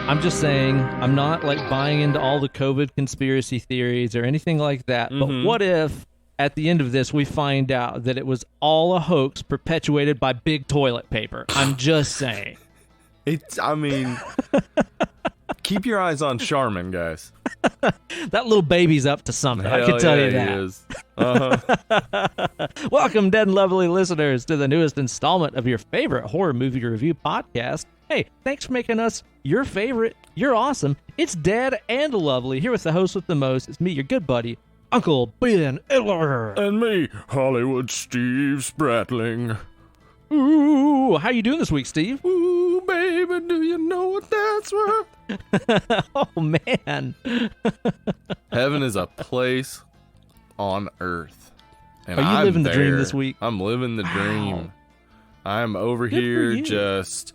I'm just saying, I'm not like buying into all the COVID conspiracy theories or anything like that. But what if at the end of this we find out that it was all a hoax perpetuated by big toilet paper? I'm just saying. Keep your eyes on Charmin, guys. That little baby's up to something. I can tell you that. He is. Uh-huh. Welcome, dead and lovely listeners, to the newest installment of your favorite horror movie review podcast. Hey, thanks for making us your favorite. You're awesome. It's Dead and Lovely, here with the host with the most. It's me, your good buddy, Uncle Ben Idler. And me, Hollywood Steve Spratling. Ooh, how you doing this week, Steve? Ooh, baby, do you know what that's worth? Oh, man. Heaven is a place on earth. And Are you I'm living the dream there. this week? I'm living the dream. Wow. I'm over Good here for you. just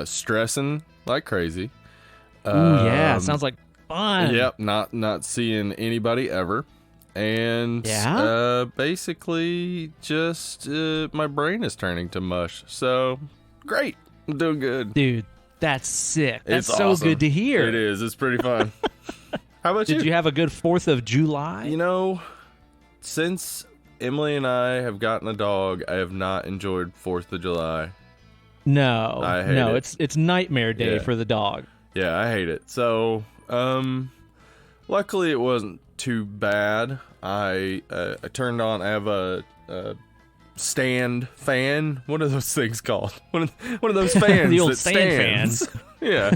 stressing like crazy. Ooh, yeah, sounds like fun. Yep, not seeing anybody ever. And basically just my brain is turning to mush. So, great. I'm doing good. Dude, that's sick. That's It's so awesome. good to hear. It is. It's pretty fun. How about Did you have a good 4th of July? You know, since Emily and I have gotten a dog, I have not enjoyed 4th of July. No, I hate it. It's nightmare day for the dog. Yeah, I hate it. So, luckily it wasn't too bad. I turned on. I have a stand fan. What are those things called? One of those fans. The old that stand stands. Yeah,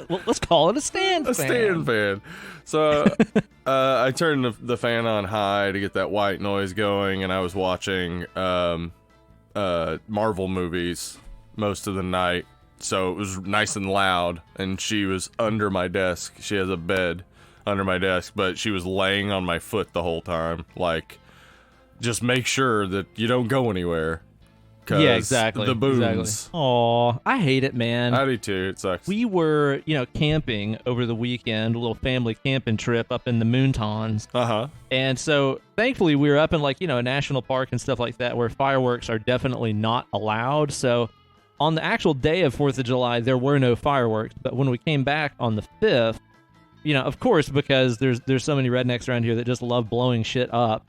Well, let's call it a stand fan. a stand fan. So I turned the fan on high to get that white noise going, and I was watching Marvel movies most of the night. So it was nice and loud, and she was under my desk. She has a bed under my desk, but she was laying on my foot the whole time. Like, just make sure that you don't go anywhere. Yeah, exactly. The booms. Exactly. Aw, I hate it, man. I do too. It sucks. We were, camping over the weekend, a little family camping trip up in the Moontons. Uh-huh. And so, thankfully, we were up in, a national park and stuff like that where fireworks are definitely not allowed. So, on the actual day of 4th of July, there were no fireworks. But when we came back on the 5th, of course, because there's so many rednecks around here that just love blowing shit up,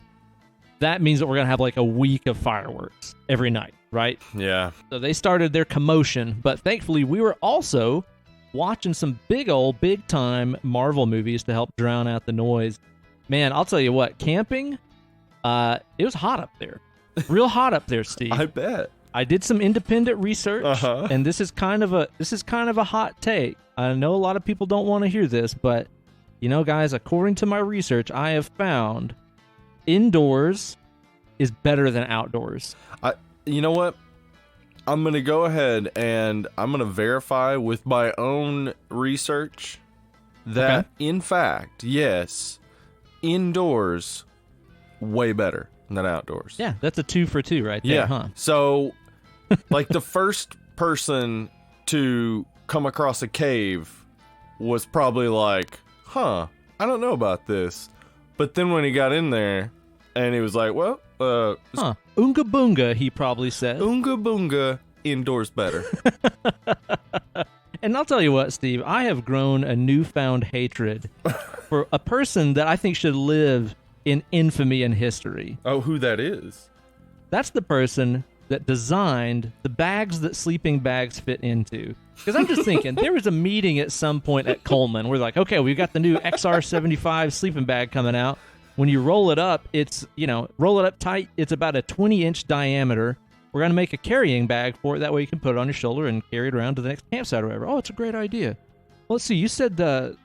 that means that we're going to have a week of fireworks every night, right? Yeah. So they started their commotion, but thankfully we were also watching some big time Marvel movies to help drown out the noise. Man, I'll tell you what, camping, it was hot up there. Real hot up there, Steve. I bet. I did some independent research, and this is kind of a hot take. I know a lot of people don't want to hear this, but guys, according to my research, I have found indoors is better than outdoors. You know what? I'm going to go ahead and I'm going to verify with my own research that, in fact, yes, indoors way better than outdoors. Yeah, that's a 2 for 2 right there, huh? So, the first person to come across a cave was probably like, I don't know about this. But then when he got in there, and he was like, well, Oonga boonga, he probably said. Oonga boonga, indoors better. And I'll tell you what, Steve, I have grown a newfound hatred for a person that I think should live in infamy and history. Oh, who that is? That's the person that designed the bags that sleeping bags fit into. Because I'm just thinking, there was a meeting at some point at Coleman. We're like, okay, we've got the new XR75 sleeping bag coming out. When you roll it up, roll it up tight. It's about a 20-inch diameter. We're going to make a carrying bag for it. That way you can put it on your shoulder and carry it around to the next campsite or whatever. Oh, it's a great idea. Well, let's see. You said the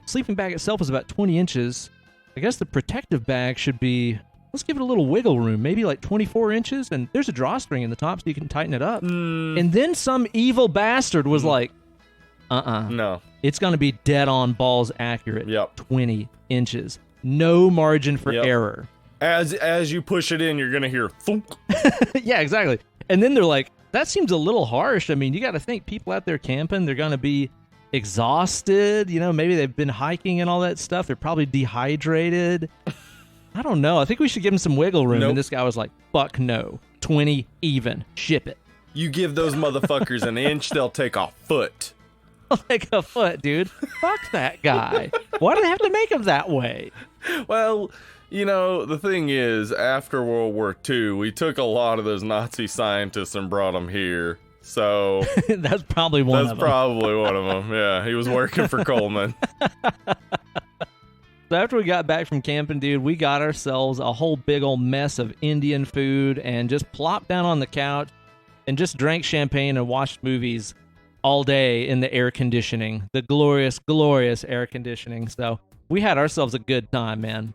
sleeping bag itself is about 20 inches. I guess the protective bag should be, let's give it a little wiggle room, maybe 24 inches. And there's a drawstring in the top so you can tighten it up. And then some evil bastard was like, no. It's going to be dead on balls accurate. Yep. 20 inches. No margin for error. As you push it in, you're going to hear thunk. Yeah, exactly. And then they're like, that seems a little harsh. I mean, you got to think people out there camping, they're going to be exhausted. Maybe they've been hiking and all that stuff. They're probably dehydrated. I don't know. I think we should give them some wiggle room. Nope. And this guy was like, fuck no. 20 even. Ship it. You give those motherfuckers an inch, they'll take a foot. like a foot, dude. Fuck that guy. Why do they have to make him that way? Well, you know, the thing is, after World War II, we took a lot of those Nazi scientists and brought them here. So that's probably one of them. That's probably one of them. Yeah, he was working for Coleman. So after we got back from camping, dude, we got ourselves a whole big old mess of Indian food and just plopped down on the couch and just drank champagne and watched movies all day in the air conditioning, the glorious, glorious air conditioning. So we had ourselves a good time, man.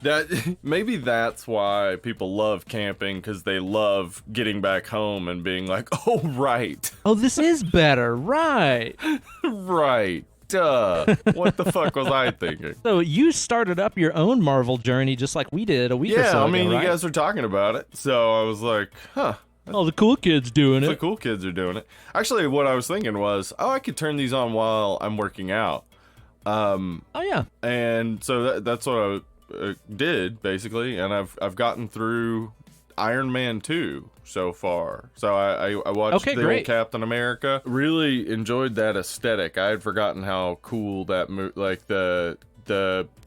Maybe that's why people love camping, because they love getting back home and being like, oh, right. Oh, this is better. Right. Right. Duh. What the fuck was I thinking? So you started up your own Marvel journey just like we did a week or so ago, Yeah, I mean, right? you guys were talking about it. So I was like, huh. Oh, the cool kids doing The it. cool kids are doing it. Actually, what I was thinking was, I could turn these on while I'm working out. Oh, yeah. And so that's what I did, basically. And I've gotten through Iron Man 2 so far. So I watched old Captain America. Really enjoyed that aesthetic. I had forgotten how cool that like the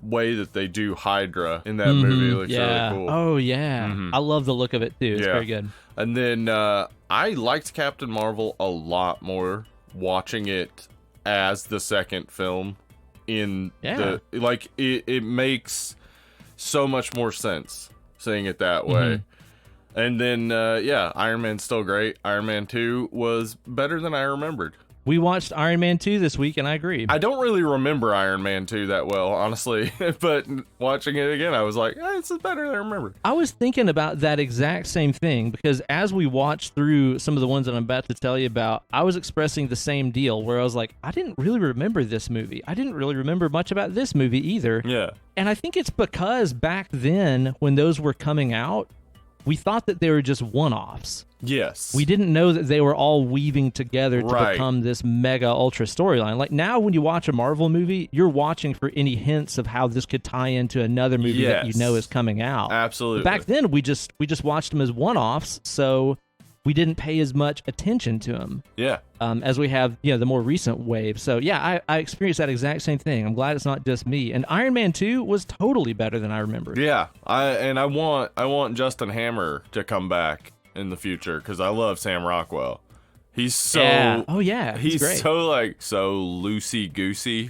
way that they do Hydra in that movie looks really cool. Oh, yeah. I love the look of it, too. It's very good. And then I liked Captain Marvel a lot more watching it as the second film. It makes so much more sense seeing it that way. And then Iron Man's still great. Iron Man 2 was better than I remembered. We watched Iron Man 2 this week, and I agree. I don't really remember Iron Man 2 that well, honestly. But watching it again, I was like, this is better than I remember. I was thinking about that exact same thing, because as we watched through some of the ones that I'm about to tell you about, I was expressing the same deal, where I was like, I didn't really remember this movie. I didn't really remember much about this movie either. Yeah. And I think it's because back then, when those were coming out, we thought that they were just one-offs. Yes. We didn't know that they were all weaving together to become this mega ultra storyline. Like now when you watch a Marvel movie, you're watching for any hints of how this could tie into another movie that you know is coming out. Absolutely. But back then we just watched them as one-offs, so we didn't pay as much attention to them. Yeah. As we have, the more recent wave. So yeah, I experienced that exact same thing. I'm glad it's not just me. And Iron Man 2 was totally better than I remembered. Yeah. I want Justin Hammer to come back in the future, because I love Sam Rockwell. He's so he's great. so loosey goosey,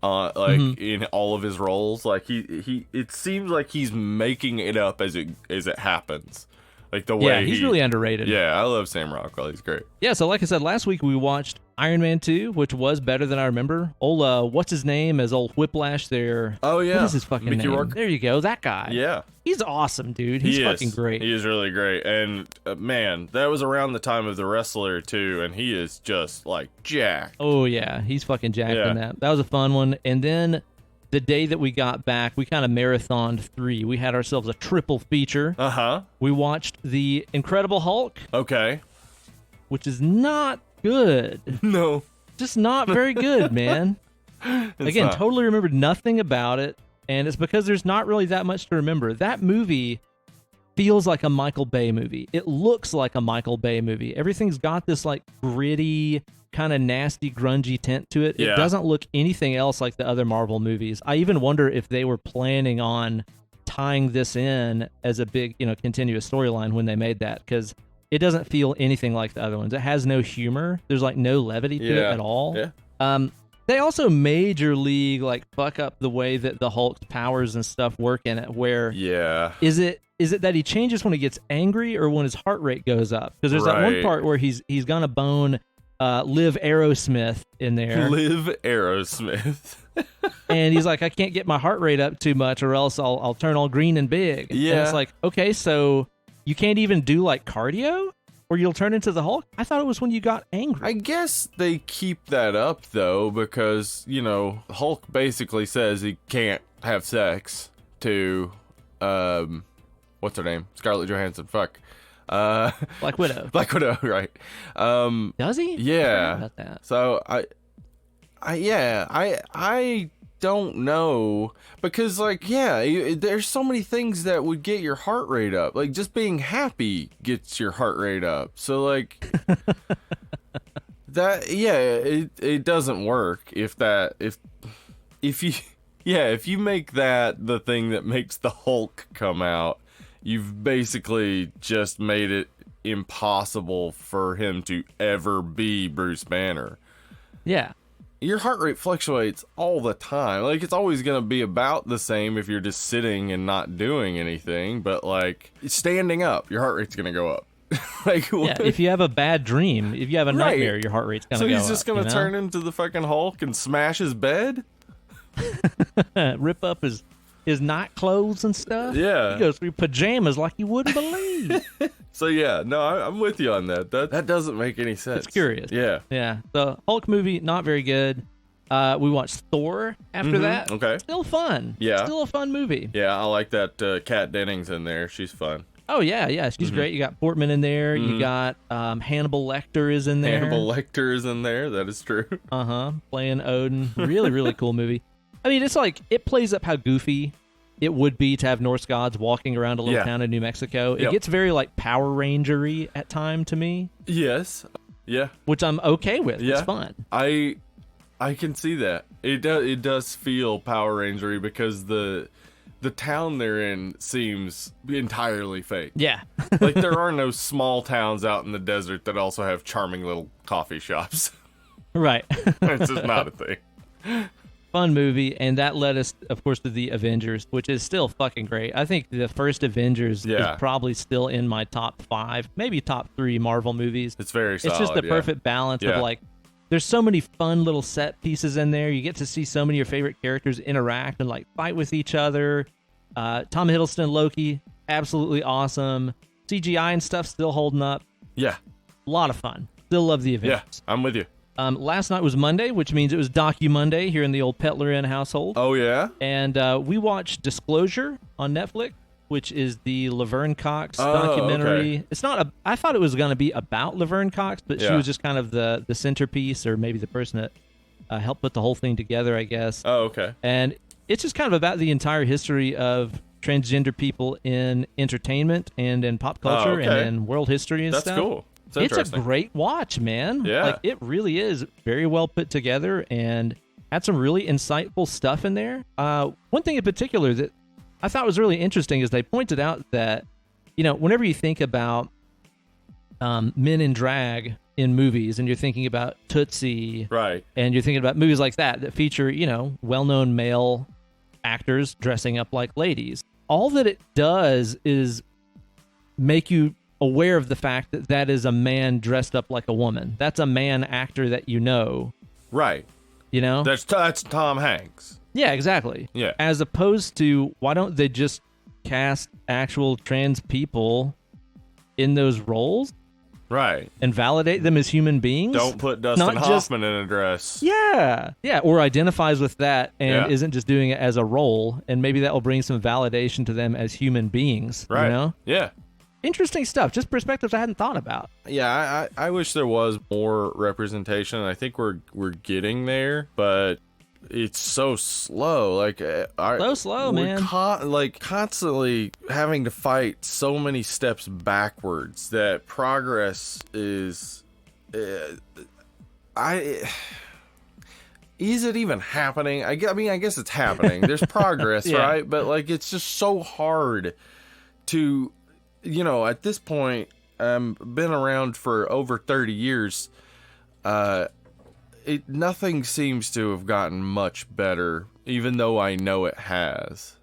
in all of his roles. Like he it seems like he's making it up as it happens. Like the way he's really underrated. Yeah, I love Sam Rockwell. He's great. Yeah, so like I said, last week we watched Iron Man 2, which was better than I remember. Old, what's his name as old Whiplash there? Oh, yeah. What is his fucking Mickey name? Rourke. There you go, that guy. Yeah. He's awesome, dude. He's fucking great. He is really great. And, man, that was around the time of The Wrestler, too, and he is just, like, jacked. Oh, yeah. He's fucking jacked in that. That was a fun one. And then the day that we got back, we kind of marathoned 3. We had ourselves a triple feature. Uh-huh. We watched The Incredible Hulk. Okay. Which is not good. No. Just not very good, man. Again, totally remembered nothing about it, and it's because there's not really that much to remember. That movie feels like a Michael Bay movie. It looks like a Michael Bay movie. Everything's got this like gritty, kind of nasty, grungy tint to it. Yeah. It doesn't look anything else like the other Marvel movies. I even wonder if they were planning on tying this in as a big, continuous storyline when they made that, because it doesn't feel anything like the other ones. It has no humor. There's like no levity to it at all. Yeah. They also major league like fuck up the way that the Hulk's powers and stuff work in it. Where is it that he changes when he gets angry or when his heart rate goes up? Because there's that one part where he's gonna bone Liv Aerosmith in there. Liv Aerosmith. And he's like, I can't get my heart rate up too much or else I'll turn all green and big. Yeah. And it's like, okay, so you can't even do like cardio or you'll turn into the Hulk? I thought it was when you got angry. I guess they keep that up though, because, Hulk basically says he can't have sex to, what's her name? Scarlett Johansson. Fuck. Black Widow. Black Widow, right. Does he? Yeah. I forgot about that. So I don't know, because there's so many things that would get your heart rate up. Like just being happy gets your heart rate up. So it doesn't work if you make that the thing that makes the Hulk come out, you've basically just made it impossible for him to ever be Bruce Banner. Yeah. Your heart rate fluctuates all the time. Like, it's always going to be about the same if you're just sitting and not doing anything. But, like, standing up, your heart rate's going to go up. Like, yeah, if you have a bad dream, if you have a nightmare, your heart rate's going to go up. So he's just going to turn into the fucking Hulk and smash his bed? Rip up his night clothes and stuff? Yeah. He goes through pajamas like you wouldn't believe. So, yeah, no, I'm with you on that. That doesn't make any sense. It's curious. Yeah. Yeah. The Hulk movie, not very good. We watched Thor after that. Okay. Still fun. Yeah. Still a fun movie. Yeah, I like that Kat Dennings in there. She's fun. Oh, yeah. She's great. You got Portman in there. You got Hannibal Lecter is in there. Hannibal Lecter is in there. That is true. Playing Odin. Really, really cool movie. I mean, it's like, it plays up how goofy it would be to have Norse gods walking around a little town in New Mexico. It gets very, like, Power Ranger-y at time to me. Yes. Yeah. Which I'm okay with. Yeah. It's fun. I can see that. It does feel Power Ranger-y because the town they're in seems entirely fake. Yeah. Like, there are no small towns out in the desert that also have charming little coffee shops. Right. It's just not a thing. Fun movie, and that led us, of course, to the Avengers, which is still fucking great. I think the first Avengers is probably still in my top 5, maybe top 3 Marvel movies. It's very solid. It's just the perfect balance of, like, there's so many fun little set pieces in there. You get to see so many of your favorite characters interact and, like, fight with each other. Tom Hiddleston, Loki, absolutely awesome. CGI and stuff still holding up. Yeah. A lot of fun. Still love the Avengers. Yeah, I'm with you. Last night was Monday, which means it was Docu Monday here in the old Petler Inn household. Oh, yeah? And we watched Disclosure on Netflix, which is the Laverne Cox documentary. Okay. It's not I thought it was going to be about Laverne Cox, but she was just kind of the centerpiece, or maybe the person that helped put the whole thing together, I guess. Oh, okay. And it's just kind of about the entire history of transgender people in entertainment and in pop culture and in world history and stuff. That's cool. It's a great watch, man. Yeah. Like, it really is very well put together and had some really insightful stuff in there. One thing in particular that I thought was really interesting is they pointed out that, you know, whenever you think about men in drag in movies and you're thinking about Tootsie, right, and you're thinking about movies like that feature, you know, well-known male actors dressing up like ladies, all that it does is make you aware of the fact that that is a man dressed up like a woman. That's a man actor that you know. Right. You know? That's Tom Hanks. Yeah, exactly. Yeah. As opposed to, why don't they just cast actual trans people in those roles? Right. And validate them as human beings? Don't put Dustin Hoffman in a dress. Yeah. Yeah, or identifies with that and isn't just doing it as a role, and maybe that will bring some validation to them as human beings. Right. You know? Yeah. Interesting stuff. Just perspectives I hadn't thought about. Yeah, I wish there was more representation. I think we're getting there, but it's so slow. Like, slow, man. Constantly having to fight so many steps backwards that progress is. Is it even happening? I mean, I guess it's happening. There's progress, right? But like, it's just so hard to. You know, at this point, been around for over 30 years. Nothing seems to have gotten much better, even though I know it has.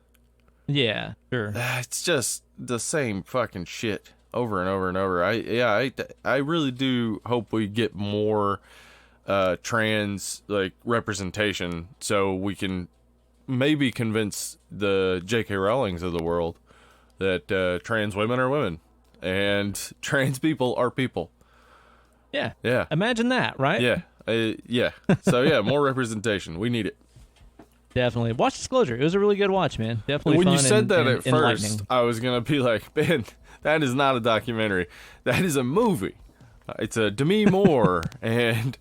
Yeah, sure. It's just the same fucking shit over and over and over. I really do hope we get more trans representation, so we can maybe convince the J.K. Rowlings of the world that trans women are women and trans people are people. Yeah. Yeah. Imagine that, right? Yeah. Yeah. So, yeah, more representation. We need it. Definitely. Watch Disclosure. It was a really good watch, man. Definitely when fun you said and, that and at first, I was going to be like, Ben, that is not a documentary. That is a movie. It's a Demi Moore and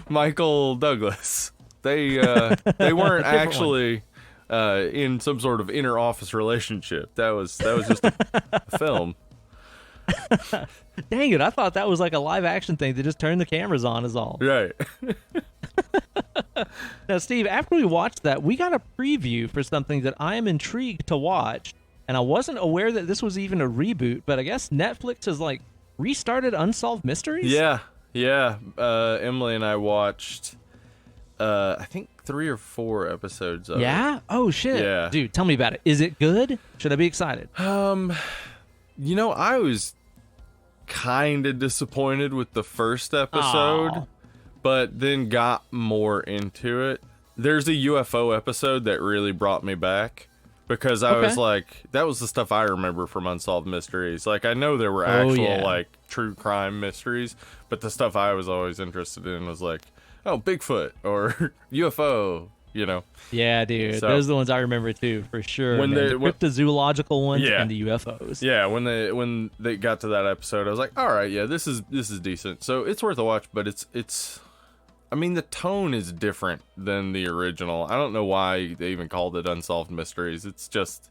Michael Douglas. They weren't actually... in some sort of inner office relationship. That was just a film. Dang it, I thought that was like a live action thing to just turn the cameras on is all. Right. Now, Steve, after we watched that, we got a preview for something that I am intrigued to watch, and I wasn't aware that this was even a reboot, but I guess Netflix has like restarted Unsolved Mysteries? Yeah. Emily and I watched, I think 3 or 4 episodes of it. Yeah? Oh, shit. Yeah. Dude, tell me about it. Is it good? Should I be excited? I was kind of disappointed with the first episode, Aw. but then got more into it. There's a UFO episode that really brought me back because I was like, that was the stuff I remember from Unsolved Mysteries. Like, I know there were actual, like, true crime mysteries, but the stuff I was always interested in was like, oh, Bigfoot or UFO, you know? Yeah, dude. So- Those are the ones I remember, too, for sure. When man. they- The when- cryptozoological ones Yeah. and the UFOs. Yeah, when they got to that episode, I was like, all right, yeah, this is decent. So it's worth a watch, but it's I mean, the tone is different than the original. I don't know why they even called it Unsolved Mysteries. It's just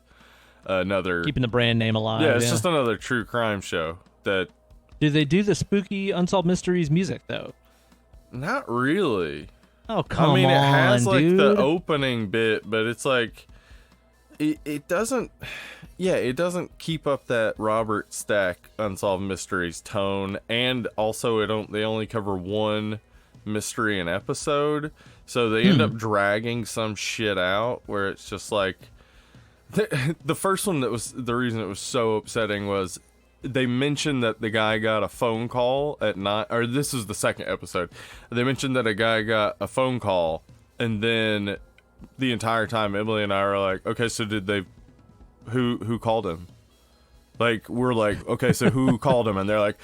another Keeping the brand name alive. yeah, it's just another true crime show that Do they do the spooky Unsolved Mysteries music, though? not really. Oh, come on, I mean, it has like dude. the opening bit, but it's like it doesn't keep up that Robert Stack Unsolved Mysteries tone, and also they only cover one mystery an episode, so they end up dragging some shit out where it's just like the first one that was the reason it was so upsetting was they mentioned that the guy got a phone call at night, or this is the second episode. They mentioned that a guy got a phone call, and then the entire time Emily and I are like, okay, so did they who called him? Like, we're like, okay, so who called him? And they're like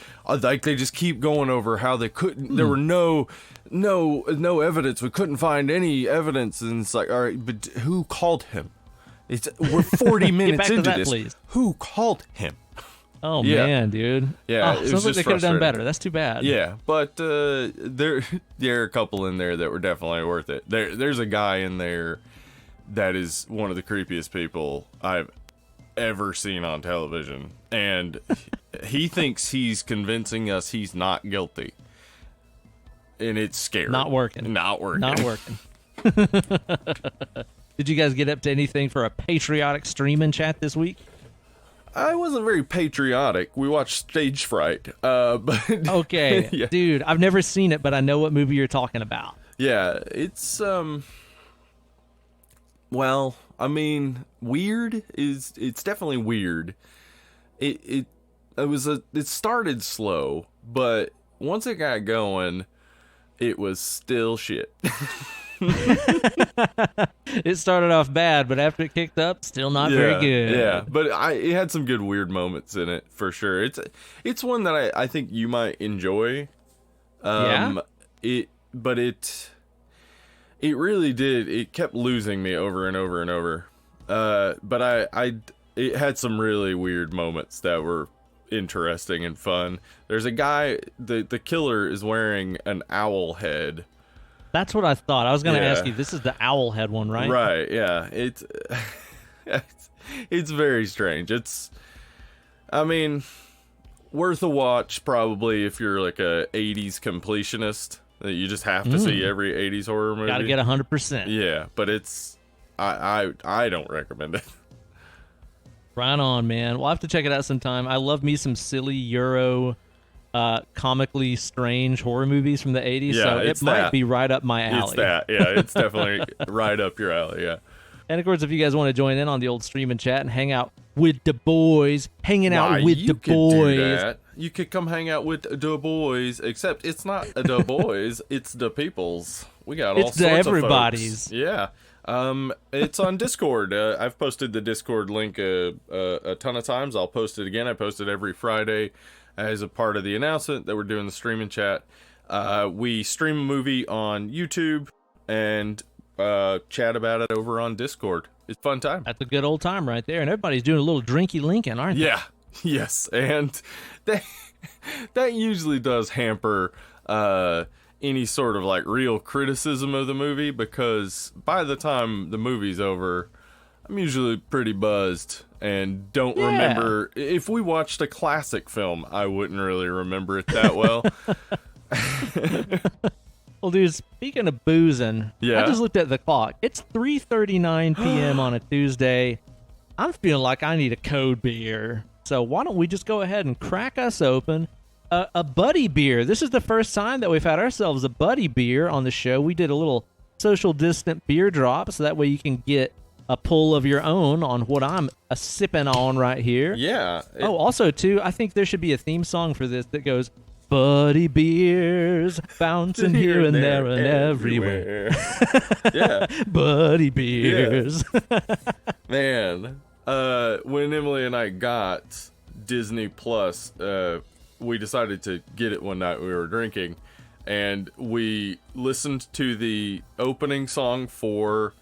they just keep going over how they couldn't, there were no evidence. We couldn't find any evidence. And it's like, all right, but who called him? We're 40 minutes back to into that, this. please. Who called him? Oh, Yeah. man, dude. Yeah, Oh, it was sounds like just they could have done frustrating. better. That's too bad. Yeah, but there are a couple in there that were definitely worth it. There's a guy in there that is one of the creepiest people I've ever seen on television, and he thinks he's convincing us he's not guilty, and it's scary. Not working. Not working. Not working. Did you guys get up to anything for a patriotic streaming chat this week? I wasn't very patriotic. We watched Stage Fright, but Okay, Yeah. dude, I've never seen it, but I know what movie you're talking about. Yeah, it's well, I mean, it's definitely weird. It started slow, but once it got going, it was still shit. It started off bad, but after it kicked up, still not very good. Yeah, but it had some good weird moments in it for sure. It's one that I think you might enjoy. Yeah? It really did. It kept losing me over and over and over. But it had some really weird moments that were interesting and fun. There's a guy, the killer is wearing an owl head. That's what I thought. I was going to Yeah. ask you, this is the owl head one, right? Right, yeah. It's very strange. I mean, worth a watch probably if you're like a 80s completionist. That you just have to see every 80s horror movie. Got to get 100%. Yeah, but I don't recommend it. Right on, man. We'll have to check it out sometime. I love me some silly Euro, comically strange horror movies from the 80s, Yeah, so it it's might that. be right up my alley. It's that. Yeah, it's definitely right up your alley, yeah. And of course, if you guys want to join in on the old stream and chat and hang out with the boys, hanging out Why, with you the could do boys. that. You could come hang out with the boys, except it's not the boys, it's the peoples. We got all It's the sorts everybody's. of folks. Yeah. It's on Discord. I've posted the Discord link a ton of times. I'll post it again. I post it every Friday as a part of the announcement that we're doing the stream and chat. We stream a movie on YouTube and chat about it over on Discord. It's a fun time. That's a good old time right there. And everybody's doing a little drinky Lincoln, aren't they? Yeah. Yes. And that usually does hamper any sort of like real criticism of the movie, because by the time the movie's over, I'm usually pretty buzzed and don't Yeah. remember. If we watched a classic film, I wouldn't really remember it that well. Well, dude, speaking of boozing, Yeah. I just looked at the clock. It's 3:39 p.m. on a Tuesday. I'm feeling like I need a cold beer. So why don't we just go ahead and crack us open a buddy beer? This is the first time that we've had ourselves a buddy beer on the show. We did a little social distant beer drop, so that way you can get a pull of your own on what I'm sipping on right here. Yeah. Also, too, I think there should be a theme song for this that goes, Buddy beers, bouncing here and there and everywhere. Yeah. Buddy beers. Man, when Emily and I got Disney Plus, we decided to get it one night we were drinking, and we listened to the opening song for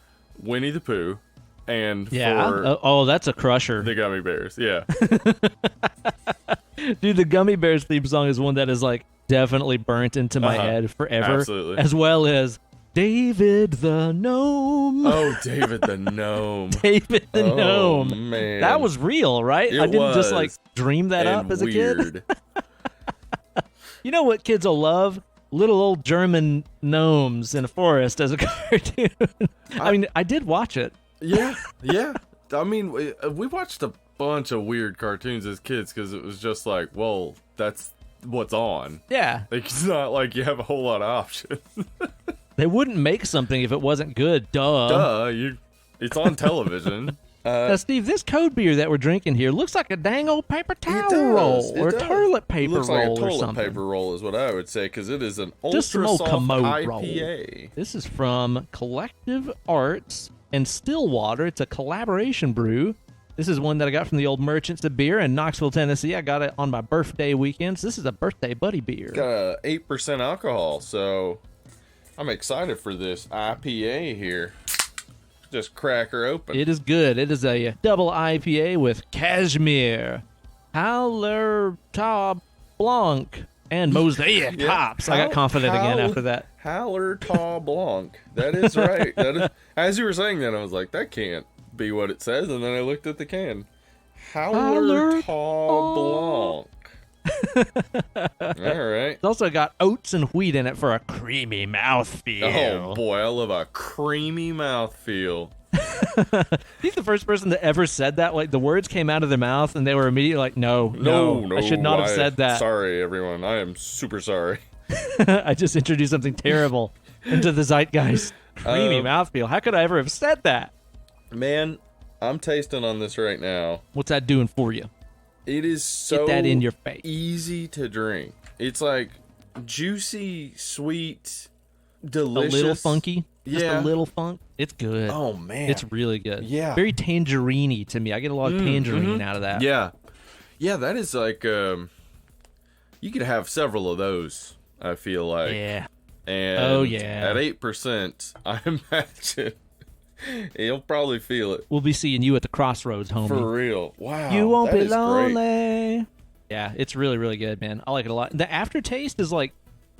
Winnie the Pooh and for that's a crusher. the Gummy Bears. Yeah. Dude, the Gummy Bears theme song is one that is like definitely burnt into my head forever. Absolutely. As well as David the Gnome. Oh, David the Gnome. David the Gnome. Man. That was real, right? It I didn't just was. like dream that And up as a weird. kid. You know what kids will love? Little old German gnomes in a forest as a cartoon. I mean, I did watch it. Yeah. I mean, we watched a bunch of weird cartoons as kids because it was just like, well, that's what's on. Yeah. Like, it's not like you have a whole lot of options. They wouldn't make something if it wasn't good. Duh. It's on television. Now, Steve, this cold beer that we're drinking here looks like a dang old paper towel roll or a toilet paper looks roll like a or toilet something. paper roll is what I would say because it is an Just some ultra old soft commode IPA. roll. This is from Collective Arts and Stillwater. It's a collaboration brew. This is one that I got from the old Merchants of Beer in Knoxville, Tennessee. I got it on my birthday weekend. So this is a birthday buddy beer. Got a 8% alcohol, so I'm excited for this IPA here. Just crack her open. It is good. It is a double IPA with cashmere, Hallertau Blanc, and Mosaic hops. I got confident again after that. Hallertau Blanc. That is right. That is, as you were saying that, I was like, that can't be what it says. And then I looked at the can. Hallertau Blanc. All right. It's also got oats and wheat in it for a creamy mouthfeel. Oh boy, I love a creamy mouthfeel. He's the first person that ever said that. Like the words came out of their mouth and they were immediately like, no, I should not have said that. Sorry, everyone. I am super sorry. I just introduced something terrible into the zeitgeist. Creamy mouthfeel. How could I ever have said that? Man, I'm tasting on this right now. What's that doing for you? It is so Get that in your face. easy to drink. It's like juicy, sweet, delicious. A little funky. Just Yeah. a little funk. It's good. Oh, man. It's really good. Yeah. Very tangerine-y to me. I get a lot of tangerine out of that. Yeah. Yeah, that is like, you could have several of those, I feel like. Yeah. And Oh, yeah. at 8%, I imagine you'll probably feel it. We'll be seeing you at the crossroads, homie. For real. Wow. You won't that be is great. lonely. Yeah, it's really, really good, man. I like it a lot. The aftertaste is like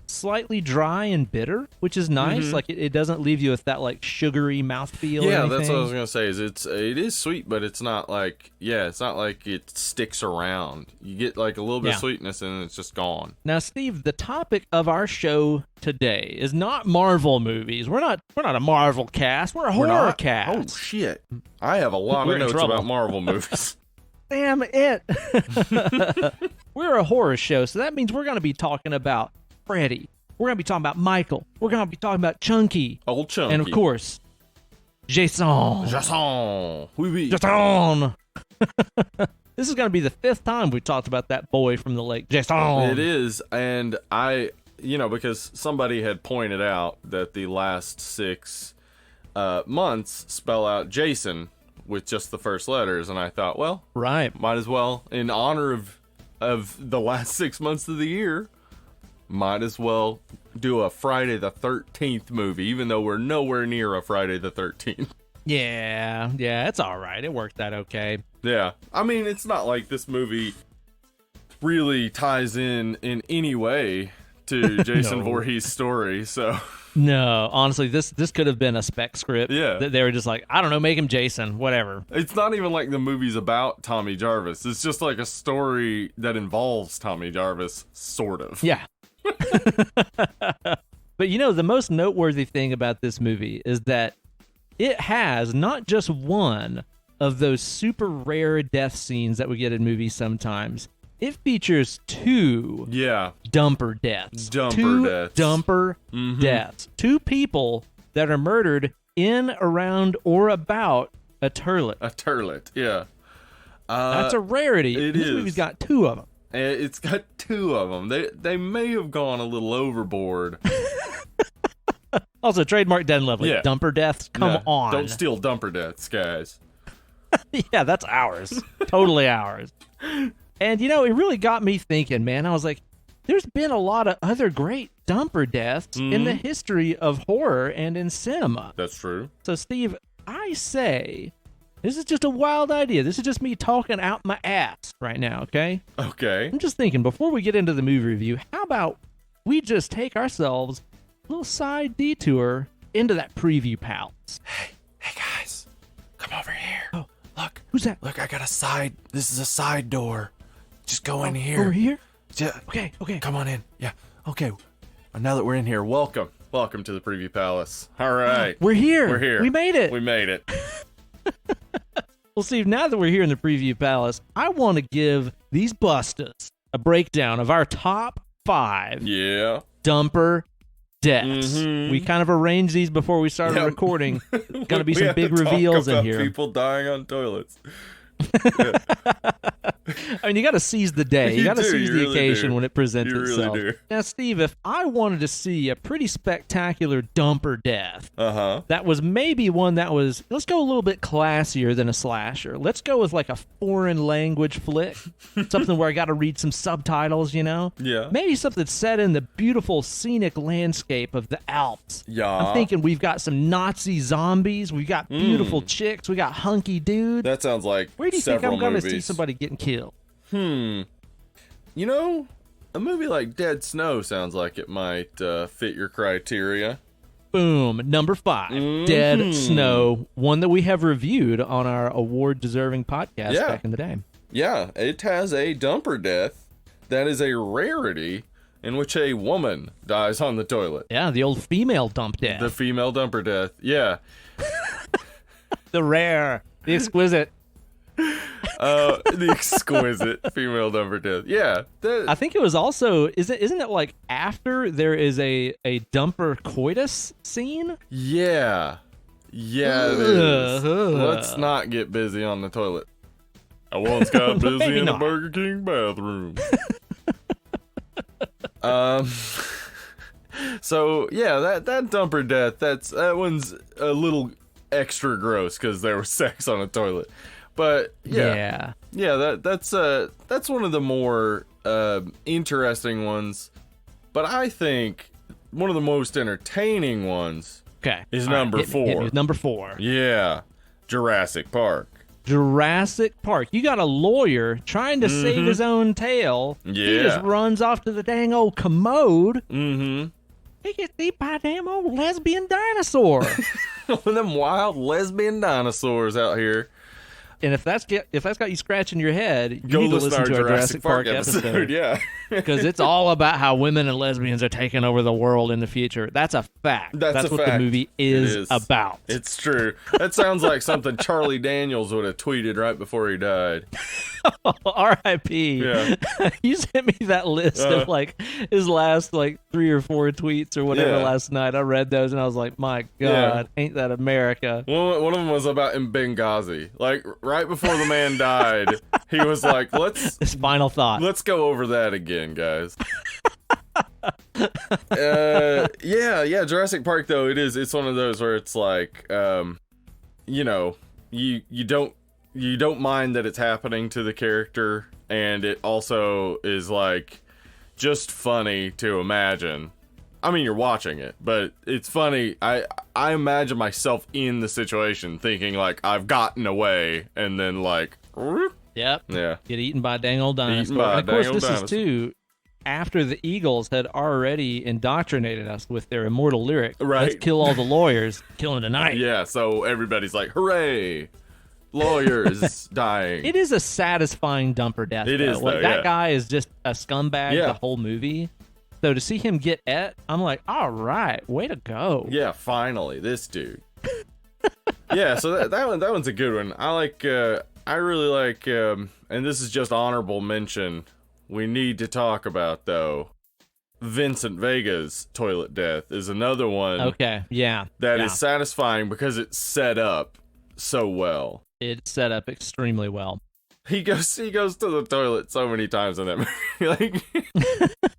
slightly dry and bitter, which is nice. Like it doesn't leave you with that like sugary mouthfeel. Yeah, or that's what I was anything. gonna say. Is it is sweet, but it's not like it's not like it sticks around. You get like a little bit of sweetness and then it's just gone. Now, Steve, the topic of our show today is not Marvel movies. We're not a Marvel cast. We're a horror cast. Oh shit! I have a lot We're of in notes trouble. about Marvel movies. Damn it. We're a horror show, so that means we're going to be talking about Freddy. We're going to be talking about Michael. We're going to be talking about Chunky. Old Chunky. And, of course, Jason. Jason. Oui, oui. Jason. This is going to be the 5th time we've talked about that boy from the lake, Jason. It is, and because somebody had pointed out that the last 6 months spell out Jason with just the first letters, and I thought, well, Right. might as well, in honor of the last 6 months of the year, might as well do a Friday the 13th movie, even though we're nowhere near a Friday the 13th. Yeah, it's all right. It worked out okay. Yeah. I mean, it's not like this movie really ties in any way to Jason No. Voorhees' story. So No, honestly, this could have been a spec script. Yeah. That they were just like, I don't know, make him Jason, whatever. it's not even like the movie's about Tommy Jarvis. It's just like a story that involves Tommy Jarvis, sort of. Yeah. But the most noteworthy thing about this movie is that it has not just one of those super rare death scenes that we get in movies sometimes. It features two Yeah. dumper deaths. Dumper two deaths. dumper Mhm. deaths. Two people that are murdered in, around, or about a turlet. A turlet. Yeah. That's a rarity. it This is. movie's got two of them. It's got two of them. They may have gone a little overboard. Also, trademark Den Lovely. Yeah. Dumper deaths. Come Yeah, on. Don't steal dumper deaths, guys. Yeah, that's ours. Totally ours. And, it really got me thinking, man. I was like, there's been a lot of other great dumper deaths in the history of horror and in cinema. That's true. So, Steve, I say, this is just a wild idea. This is just me talking out my ass right now, okay? Okay. I'm just thinking, before we get into the movie review, how about we just take ourselves a little side detour into that preview palace? Hey guys, come over here. Oh. Look, Who's that? look, I got a side. This is a side door. Just go in here. Over here? Yeah, Okay. come on in. Yeah. Okay. Now that we're in here, welcome to the preview palace. All right. We're here. We're here. We made it. We made it. Well, Steve, now that we're here in the preview palace, I want to give these bustas a breakdown of our top 5 Yeah. dumper deaths. Mhm. We kind of arranged these before we started Yep. recording. Going to be We some have big to talk reveals in about here. People dying on toilets. I mean, you got to seize the day. You You got to do, seize you the really occasion do. when it presents You really itself. do. Now, Steve, if I wanted to see a pretty spectacular dumper death, Uh-huh. that was maybe one that was, let's go a little bit classier than a slasher. Let's go with like a foreign language flick. Something where I got to read some subtitles, Yeah. Maybe something set in the beautiful scenic landscape of the Alps. Yeah. I'm thinking we've got some Nazi zombies. We've got beautiful chicks. We got hunky dudes. That sounds like Where do you think several I'm going to see movies. somebody getting killed? A movie like Dead Snow sounds like it might fit your criteria. Boom. Number 5, Dead Snow, one that we have reviewed on our award-deserving podcast Yeah. back in the day. Yeah, it has a dumper death that is a rarity in which a woman dies on the toilet. Yeah, the old female dump death. The female dumper death. Yeah. The rare, the exquisite. The exquisite female dumper death. Yeah. I think it was also, isn't it like after there is a dumper coitus scene? Yeah. Yeah, it is. Ugh. Let's not get busy on the toilet. I once got busy Maybe in the not. Burger King bathroom. So yeah, that dumper death, that one's a little extra gross because there was sex on a toilet. But yeah, that's one of the more interesting ones. But I think one of the most entertaining ones Okay. is All right, number hit me, hit me 4. with number 4. Yeah, Jurassic Park. Jurassic Park. You got a lawyer trying to save his own tail. He Yeah. just runs off to the dang old commode. Mm-hmm. He gets eaten by a damn old lesbian dinosaur. One of them wild lesbian dinosaurs out here. And if that's got you scratching your head, you Go need to listen listen to our Jurassic Park episode. Yeah. Because it's all about how women and lesbians are taking over the world in the future. That's a fact. That's a what fact. the movie It is about. It's true. That sounds like something Charlie Daniels would have tweeted right before he died. R.I.P. Yeah. You sent me that list of like his last like 3 or 4 tweets or whatever Yeah. last night. I read those and I was like, my God, Yeah. ain't that America? One of them was about in Benghazi. Like right before the man died, he was like, This final thought. Let's go over that again, guys. Yeah, Jurassic Park though, it's one of those where it's like you don't mind that it's happening to the character, and it also is like just funny to imagine. I mean, you're watching it, but it's funny. I imagine myself in the situation thinking like I've gotten away, and then like whoop. Yep. Yeah. Get eaten by a dang old dinosaur. by a And of course, dang old this dinosaur. is too. after the Eagles had already indoctrinated us with their immortal lyric, Right. let's kill all the lawyers, kill them tonight. Yeah, so everybody's like, hooray, lawyers dying. It is a satisfying dumper death. It though. is, Like, though, that yeah. guy is just a scumbag Yeah. the whole movie. So to see him get I'm like, all right, way to go. Yeah, finally, this dude. Yeah, so that one's a good one. I really like, and this is just honorable mention. We need to talk about, though, Vincent Vega's toilet death is another one. Okay, yeah. That yeah. is satisfying because it's set up so well. It's set up extremely well. He goes to the toilet so many times in that movie. Like,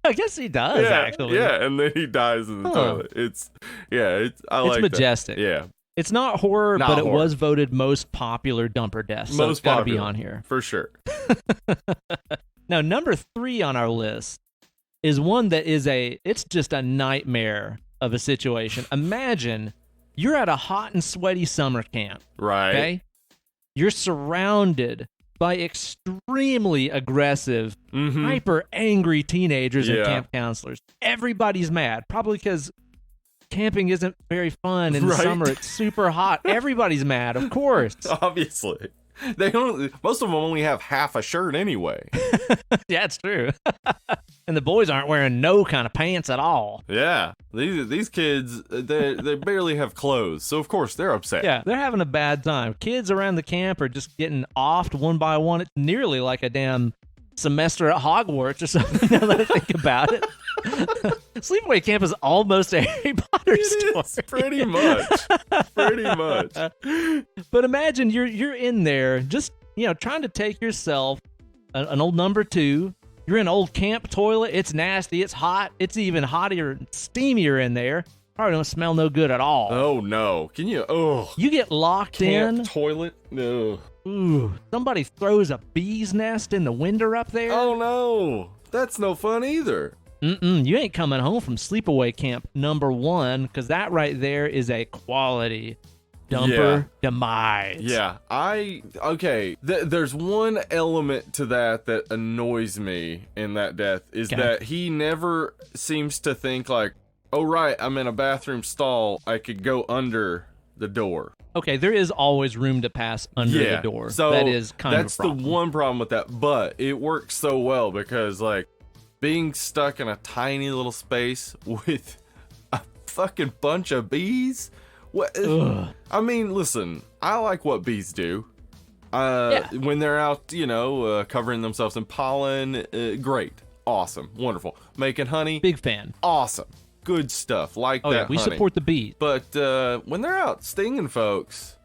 I guess he does, actually. Yeah, and then he dies in the toilet. It's majestic. That. Yeah. It's not horror, Not but horror. it was voted most popular dumper death, so it's got to be on here. For sure. Now, number 3 on our list is one that it's just a nightmare of a situation. Imagine you're at a hot and sweaty summer camp. Right. Okay? You're surrounded by extremely aggressive, hyper angry teenagers and camp counselors. Everybody's mad, probably because camping isn't very fun in the summer. It's super hot. Everybody's mad, of course. Obviously. Most of them only have half a shirt anyway. Yeah, it's true. And the boys aren't wearing no kind of pants at all. Yeah. These kids, they barely have clothes, so of course they're upset. Yeah, they're having a bad time. Kids around the camp are just getting offed one by one. It's nearly like a damn semester at Hogwarts or something, now that I think about it. Sleepaway Camp is almost a Harry Potter story. It is, pretty much. Pretty much. But imagine you're in there just, trying to take yourself an old number 2. You're in an old camp toilet. It's nasty. It's hot. It's even hotter, steamier in there. Probably don't smell no good at all. Oh, no. Can you? Oh. You get locked Camp in. toilet? No. Ooh, somebody throws a bee's nest in the window up there. Oh, no. That's no fun either. You ain't coming home from Sleepaway Camp number 1, because that right there is a quality dumper demise. Yeah, there's one element to that annoys me in that death, is that he never seems to think like, oh, right, I'm in a bathroom stall, I could go under the door. Okay, there is always room to pass under the door. So that is kind of a that's problem. the one problem with that, but it works so well because, like, being stuck in a tiny little space with a fucking bunch of bees. What? I mean, listen, I like what bees do. When they're out, covering themselves in pollen, great, awesome, wonderful. Making honey, big fan. Awesome, good stuff. Like that. Yeah, we honey. support the bees. But when they're out stinging folks,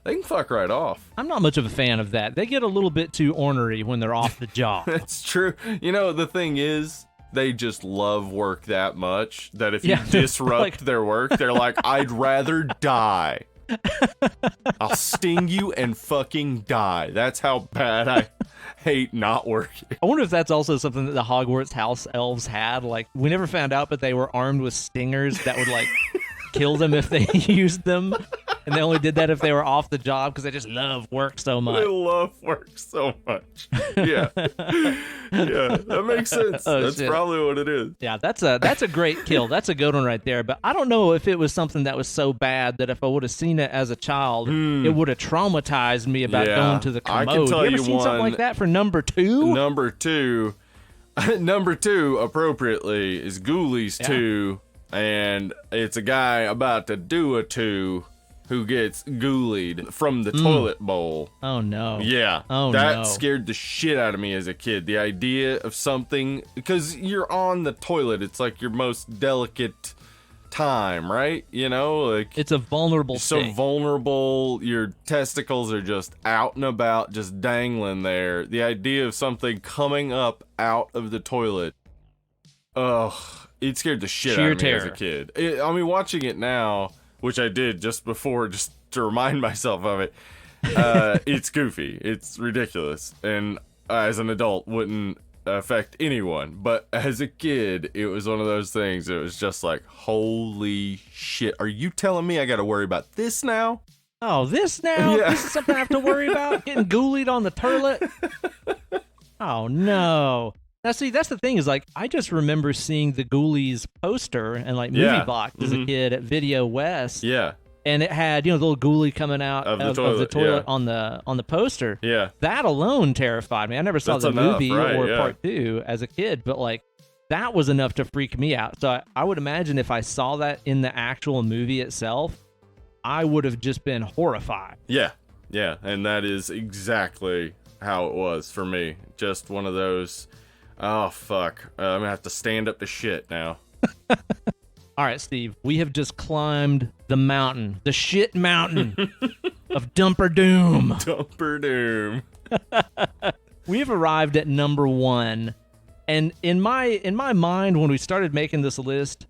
they can fuck right off. I'm not much of a fan of that. They get a little bit too ornery when they're off the job. That's true. The thing is, they just love work that much that if you disrupt their work, they're like, I'd rather die. I'll sting you and fucking die. That's how bad I hate not working. I wonder if that's also something that the Hogwarts house elves had. Like, we never found out, but they were armed with stingers that would, like, kill them if they used them. And they only did that if they were off the job because they just love work so much. They love work so much. Yeah. Yeah, that makes sense. That's probably what it is. Yeah, that's a great kill. That's a good one right there. But I don't know if it was something that was so bad that if I would have seen it as a child, it would have traumatized me about going to the commode. I can tell you ever seen something like that for number 2? Number 2, appropriately, is Ghoulies 2, and it's a guy about to do a 2 who gets ghoulied from the toilet bowl. Oh, no. Yeah. Oh, that no. scared the shit out of me as a kid. The idea of something, because you're on the toilet, it's like your most delicate time, right? Like, it's a vulnerable so vulnerable. Your testicles are just out and about, just dangling there. The idea of something coming up out of the toilet, it scared the shit out of me as a kid. Watching it now, which I did just before, just to remind myself of it, it's goofy. It's ridiculous. And as an adult, wouldn't affect anyone. But as a kid, it was one of those things. It was just like, holy shit. Are you telling me I got to worry about this now? Oh, this now? Yeah. This is something I have to worry about? Getting ghoulied on the toilet? Oh, no. Now, see, that's the thing is, like, I just remember seeing the Ghoulies poster and, like, movie box as a kid at Video West. Yeah. And it had, the little ghoulie coming out of the toilet on the poster. Yeah. That alone terrified me. I never saw the movie or part 2 as a kid, but, like, that was enough to freak me out. So I would imagine if I saw that in the actual movie itself, I would have just been horrified. Yeah. Yeah. And that is exactly how it was for me. Just one of those... Oh, fuck. I'm gonna have to stand up to shit now. All right, Steve. We have just climbed the mountain. The shit mountain of Dumper Doom. Dumper Doom. We have arrived at number 1. And in my mind, when we started making this list,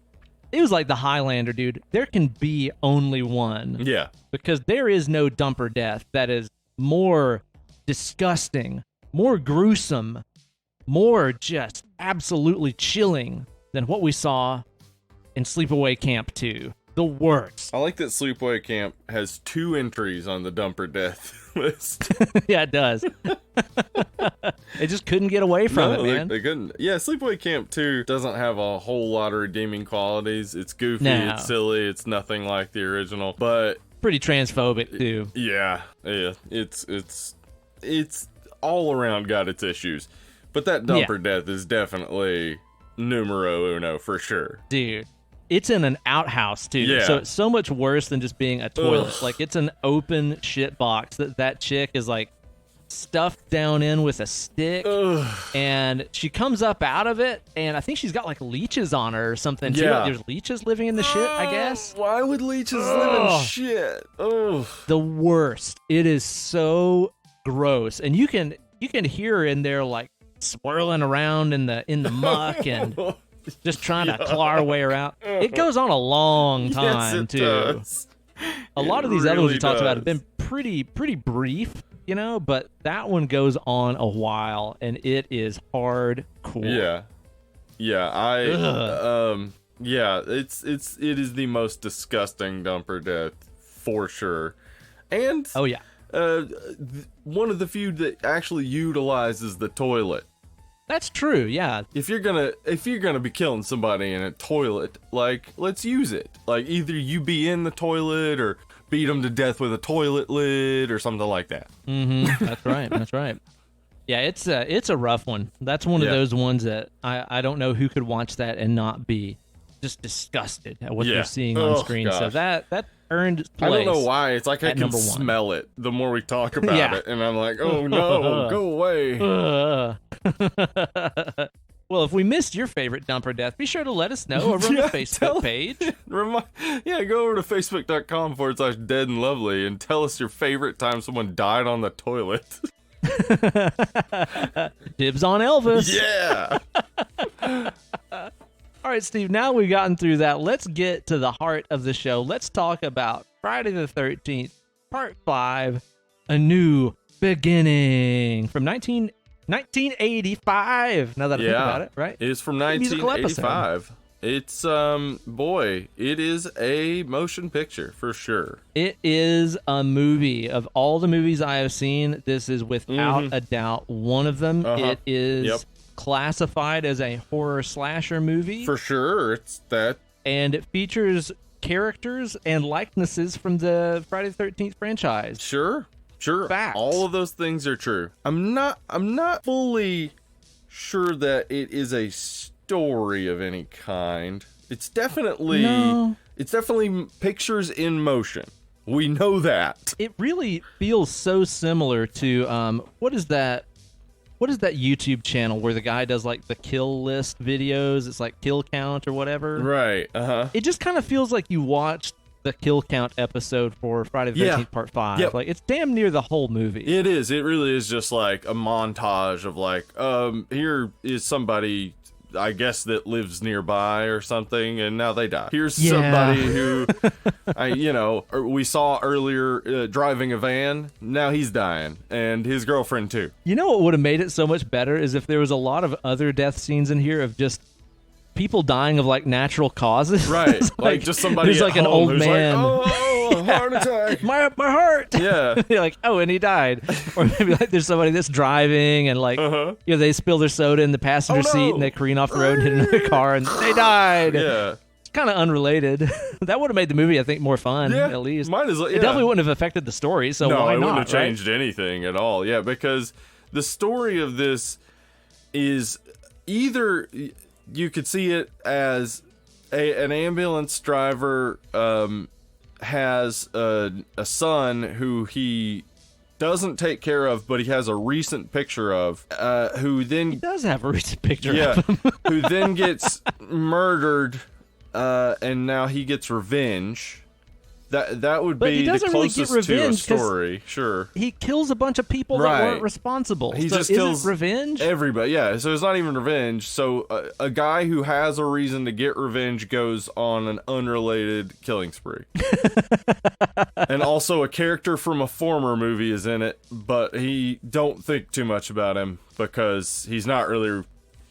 it was like the Highlander, dude. There can be only one. Yeah. Because there is no dumper death that is more disgusting, more gruesome, more just absolutely chilling than what we saw in Sleepaway Camp 2. The worst. I like that Sleepaway Camp has 2 entries on the dumper death list. Yeah, it does. It just couldn't get away from it, man. They couldn't. Yeah, Sleepaway Camp 2 doesn't have a whole lot of redeeming qualities. It's goofy, it's silly, it's nothing like the original, but... Pretty transphobic, too. Yeah. It's all around got its issues. But that dumper death is definitely numero uno for sure. Dude, it's in an outhouse too. Yeah. So it's so much worse than just being a toilet. Ugh. Like, it's an open shit box that chick is like stuffed down in with a stick. Ugh. And she comes up out of it, and I think she's got like leeches on her or something. Yeah. There's leeches living in the shit, I guess. Why would leeches live in shit? Ugh. The worst. It is so gross. And you can hear her in there like swirling around in the muck and just trying to claw her way around. It goes on a long time, too. Does. A lot of these other ones we talked about have been pretty brief, but that one goes on a while, and it is hardcore. It is the most disgusting dumper death for sure. And one of the few that actually utilizes the toilet. That's true, yeah. If you're gonna be killing somebody in a toilet, like, let's use it. Like, either you be in the toilet or beat them to death with a toilet lid or something like that. Mm-hmm. That's right. Yeah, it's a rough one. That's one of those ones that I don't know who could watch that and not be just disgusted at what they're seeing on screen. Gosh. So that earned place. I don't know why. It's like I can smell it the more we talk about it, and I'm like, oh no, go away. Well, if we missed your favorite dumper death, be sure to let us know over on the Facebook page. Go over to facebook.com/dead and lovely and tell us your favorite time someone died on the toilet. Dibs on Elvis. Yeah. All right, Steve, now we've gotten through that. Let's get to the heart of the show. Let's talk about Friday the 13th, Part 5, A New Beginning from 1985. Now that I think about it, right? It is from 1985. It's, it is a motion picture for sure. It is a movie. Of all the movies I have seen, this is without a doubt one of them. It is classified as a horror slasher movie. For sure, it's that. And it features characters and likenesses from the Friday the 13th franchise. Sure. Fact. All of those things are true. I'm not fully sure that it is a story of any kind. It's definitely pictures in motion. We know that. It really feels so similar to what is that YouTube channel where the guy does like the kill list videos? It's like kill count or whatever. Right. It just kind of feels like you watched the kill count episode for Friday the 13th Part 5. Yep. Like, it's damn near the whole movie. It is. It really is just like a montage of like, here is somebody, I guess, that lives nearby or something, and now they die. Here's somebody who, we saw earlier driving a van. Now he's dying, and his girlfriend too. You know what would have made it so much better is if there was a lot of other death scenes in here of just people dying of like natural causes. Right, like just somebody who's like an old man. Like, Oh, heart attack. My heart. Yeah. You're like, oh, and he died. Or maybe like there's somebody that's driving and like, they spill their soda in the passenger seat and they careen off the road and hit another car and they died. Yeah. It's kind of unrelated. That would have made the movie, I think, more fun, at least. Might as well, It definitely wouldn't have affected the story, so no, why it not, wouldn't have changed anything at all. Yeah, because the story of this is either you could see it as an ambulance driver has a son who he doesn't take care of, but he has a recent picture of, who then... He does have a recent picture of him. Who then gets murdered, and now he gets revenge. That would be the closest to a story, sure. He kills a bunch of people that weren't responsible. He so just is kills it revenge? Everybody, yeah. So it's not even revenge. So a guy who has a reason to get revenge goes on an unrelated killing spree. And also a character from a former movie is in it, but he don't think too much about him because he's not really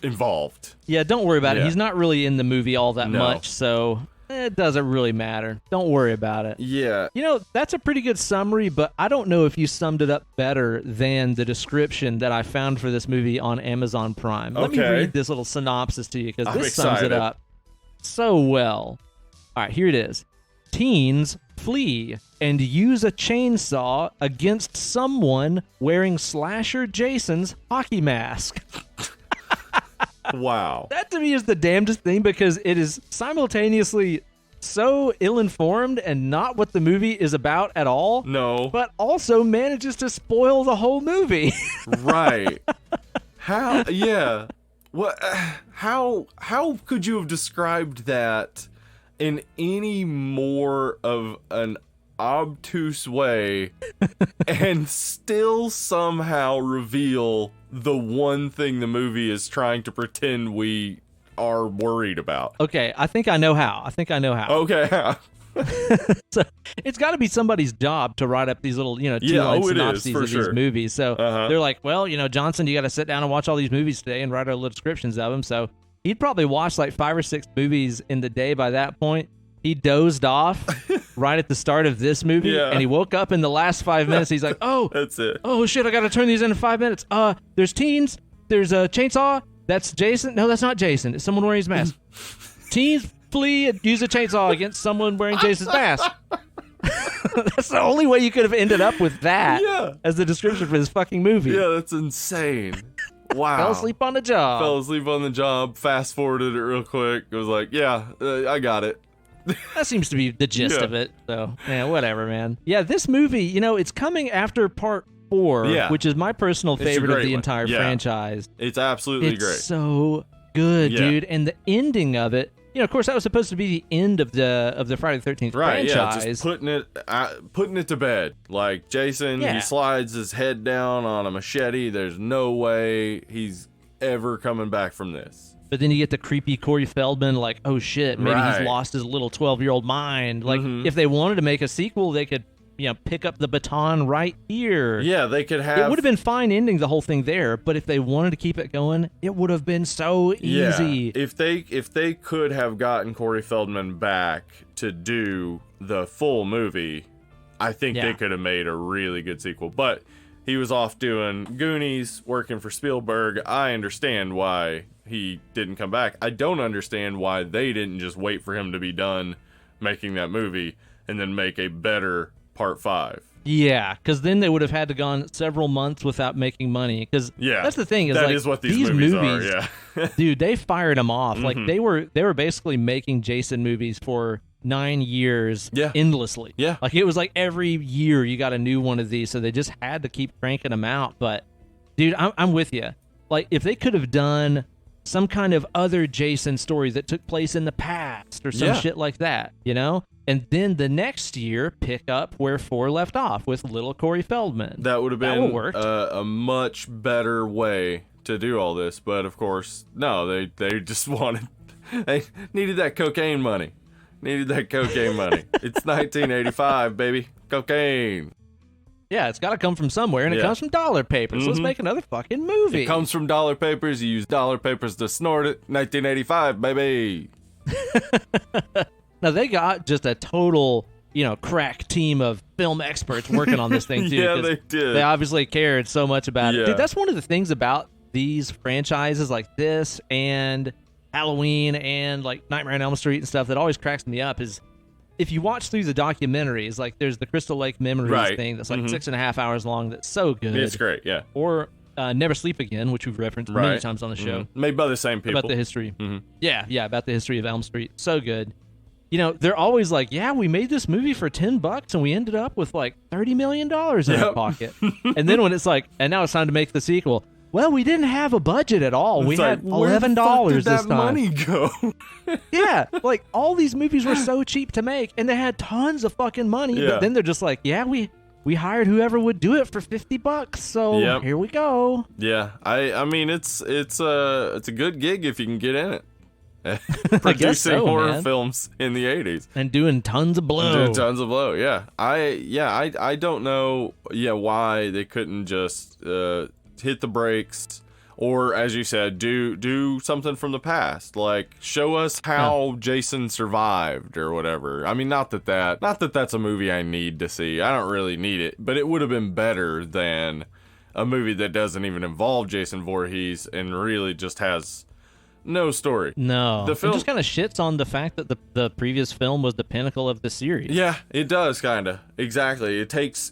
involved. Yeah, don't worry about it. He's not really in the movie all that much, so... It doesn't really matter. Don't worry about it. Yeah. You know, that's a pretty good summary, but I don't know if you summed it up better than the description that I found for this movie on Amazon Prime. Let me read this little synopsis to you, because this sums it up so well. All right, here it is. Teens flee and use a chainsaw against someone wearing Slasher Jason's hockey mask. Wow. That to me is the damnedest thing, because it is simultaneously so ill-informed and not what the movie is about at all. No. But also manages to spoil the whole movie. Right. How? Yeah. What? How could you have described that in any more of an obtuse way and still somehow reveal the one thing the movie is trying to pretend we are worried about? Okay, I think I know how. Okay. So it's got to be somebody's job to write up these little, two-line synopses of these movies. So they're like, well, Johnson, you got to sit down and watch all these movies today and write our little descriptions of them. So he'd probably watched like 5 or 6 movies in the day by that point. He dozed off right at the start of this movie, and he woke up in the last 5 minutes. He's like, oh, that's it. Oh, shit, I got to turn these in 5 minutes. There's teens. There's a chainsaw. That's Jason. No, that's not Jason. It's someone wearing his mask. Teens flee and use a chainsaw against someone wearing Jason's mask. That's the only way you could have ended up with that as the description for this fucking movie. Yeah, that's insane. Wow. Fell asleep on the job. Fast forwarded it real quick. It was like, I got it. That seems to be the gist of it. So, whatever, man. Yeah, this movie, it's coming after part 4, which is my personal favorite of the entire franchise. It's absolutely great. It's so good, dude. And the ending of it, of course, that was supposed to be the end of the Friday the 13th franchise. Just putting it to bed. Like, Jason, he slides his head down on a machete. There's no way he's ever coming back from this. But then you get the creepy Corey Feldman, like, oh shit, maybe he's lost his little 12-year-old mind. Like, if they wanted to make a sequel, they could, pick up the baton right here. Yeah, they could have... It would have been fine ending the whole thing there, but if they wanted to keep it going, it would have been so easy. If they could have gotten Corey Feldman back to do the full movie, I think they could have made a really good sequel. But he was off doing Goonies, working for Spielberg. I understand why he didn't come back. I don't understand why they didn't just wait for him to be done making that movie and then make a better part 5. Yeah, because then they would have had to gone several months without making money. Because that's the thing, is that like, is what these movies are. Dude, they fired them off. Like they were basically making Jason movies for 9 years endlessly. Yeah, like it was like every year you got a new one of these, so they just had to keep cranking them out. But dude, I'm with you. Like if they could have done some kind of other Jason story that took place in the past or some shit like that, And then the next year, pick up where 4 left off with little Corey Feldman. That would have been a much better way to do all this. But of course, no, they just they needed that cocaine money. It's 1985, baby. Cocaine. Yeah, it's got to come from somewhere, and it comes from dollar papers. So let's make another fucking movie. It comes from dollar papers. You use dollar papers to snort it. 1985, baby. Now, they got just a total, crack team of film experts working on this thing too. Yeah, they did. They obviously cared so much about it. Yeah. Dude, that's one of the things about these franchises like this and Halloween and like Nightmare on Elm Street and stuff that always cracks me up is if you watch through the documentaries, like there's the Crystal Lake Memories thing that's like 6.5 hours long. That's so good. It's great, yeah. Or Never Sleep Again, which we've referenced many times on the show. Made by the same people. About the history. Yeah, about the history of Elm Street. So good. They're always like, yeah, we made this movie for $10 and we ended up with like $30 million in our pocket. And then when it's like, and now it's time to make the sequel. Well, we didn't have a budget at all. We had $11 this time. Where did that money go? Yeah, like all these movies were so cheap to make, and they had tons of fucking money. Yeah. But then they're just like, yeah, we hired whoever would do it for $50, so here we go. Yeah, I mean it's a good gig if you can get in it. Producing horror films in the 80s and doing tons of blow. Yeah. I don't know why they couldn't just hit the brakes or, as you said, do something from the past, like show us how Jason survived or whatever. I mean, not that that's a movie I need to see. I don't really need it, but it would have been better than a movie that doesn't even involve Jason Voorhees and really just has no story. No. The film just kind of shits on the fact that the previous film was the pinnacle of the series. Yeah, it does, kind of. Exactly. It takes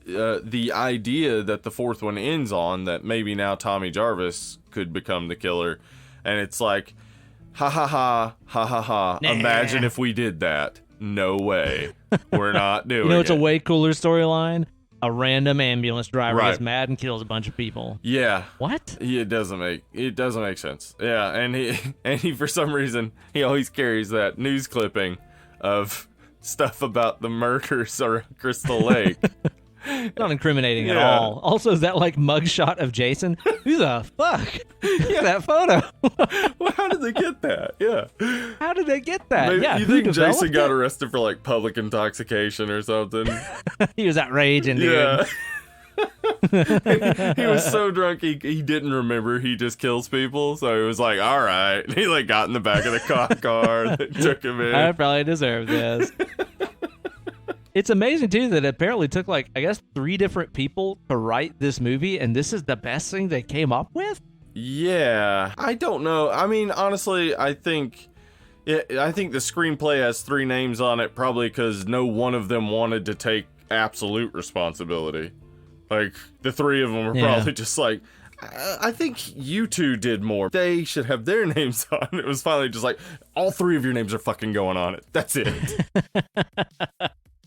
the idea that the fourth one ends on, that maybe now Tommy Jarvis could become the killer, and it's like, ha ha ha, ha ha ha. Nah. Imagine if we did that. No way. We're not doing it. It's a way cooler storyline. A random ambulance driver gets mad and kills a bunch of people. Yeah. What? It doesn't make sense. Yeah, and he for some reason he always carries that news clipping of stuff about the murders or Crystal Lake. Not incriminating at all. Also, is that like mugshot of Jason? Who the fuck? Look at that photo. Well, how did they get that? Yeah. How did they get that? Maybe, yeah. You think Jason got arrested for like public intoxication or something? He was outraging, dude. Yeah. He was so drunk he didn't remember he just kills people, so he was like, all right. He like got in the back of the cop car that took him in. I probably deserve this. It's amazing, too, that it apparently took, like, I guess 3 different people to write this movie, and this is the best thing they came up with? Yeah. I don't know. I mean, honestly, I think the screenplay has 3 names on it, probably because no one of them wanted to take absolute responsibility. Like, the 3 of them were probably just like, I think you 2 did more. They should have their names on. It was finally just like, all 3 of your names are fucking going on it. That's it.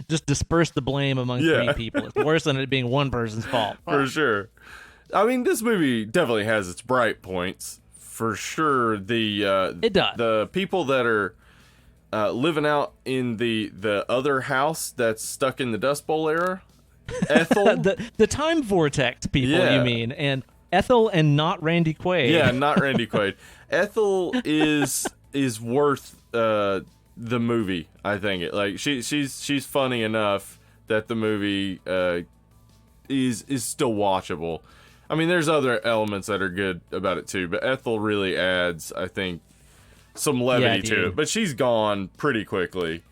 Just disperse the blame among 3 people. It's worse than it being one person's fault. For sure. I mean, this movie definitely has its bright points. For sure, it does. The people that are living out in the other house that's stuck in the Dust Bowl era, Ethel. the time vortex people, you mean, and Ethel and not Randy Quaid. Yeah, not Randy Quaid. Ethel is worth the movie. I think she's funny enough that the movie is still watchable. I mean, there's other elements that are good about it too, but Ethel really adds, I think, some levity to it. But she's gone pretty quickly,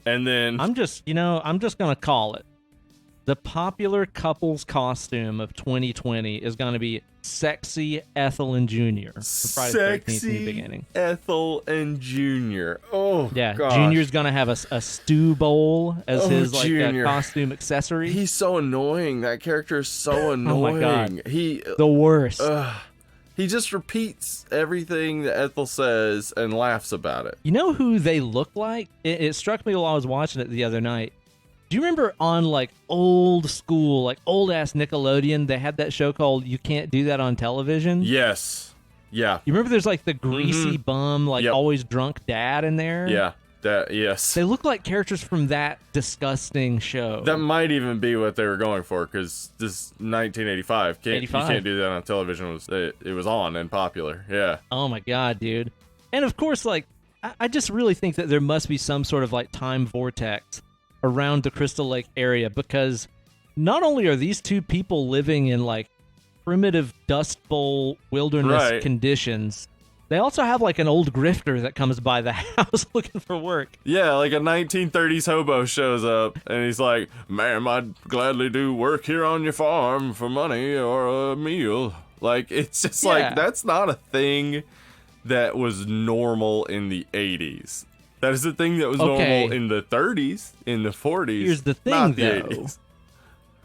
and then I'm just gonna call it. The popular couple's costume of 2020 is going to be sexy Ethel and Junior. Sexy Ethel and Junior. Oh, yeah. gosh. Junior's going to have a stew bowl as his costume accessory. He's so annoying. That character is so annoying. Oh my God. The worst. He just repeats everything that Ethel says and laughs about it. You know who they look like? It struck me while I was watching it the other night. Do you remember on like old school, like old ass Nickelodeon, they had that show called You Can't Do That on Television? Yes. Yeah. You remember there's like the greasy bum, like always drunk dad in there? Yeah. Yes. They look like characters from that disgusting show. That might even be what they were going for, because this 1985. You Can't Do That on Television it was on and popular. Yeah. Oh my God, dude. And of course, like, I just really think that there must be some sort of like time vortex around the Crystal Lake area, because not only are these 2 people living in like primitive Dust Bowl wilderness conditions, They also have like an old grifter that comes by the house looking for work. Yeah, like a 1930s hobo shows up, and he's like, "Ma'am, I'd gladly do work here on your farm for money or a meal." Like, it's just like, that's not a thing that was normal in the 80s. That is a thing that was normal in the 30s, in the 40s. Here's the thing, not the though. 80s.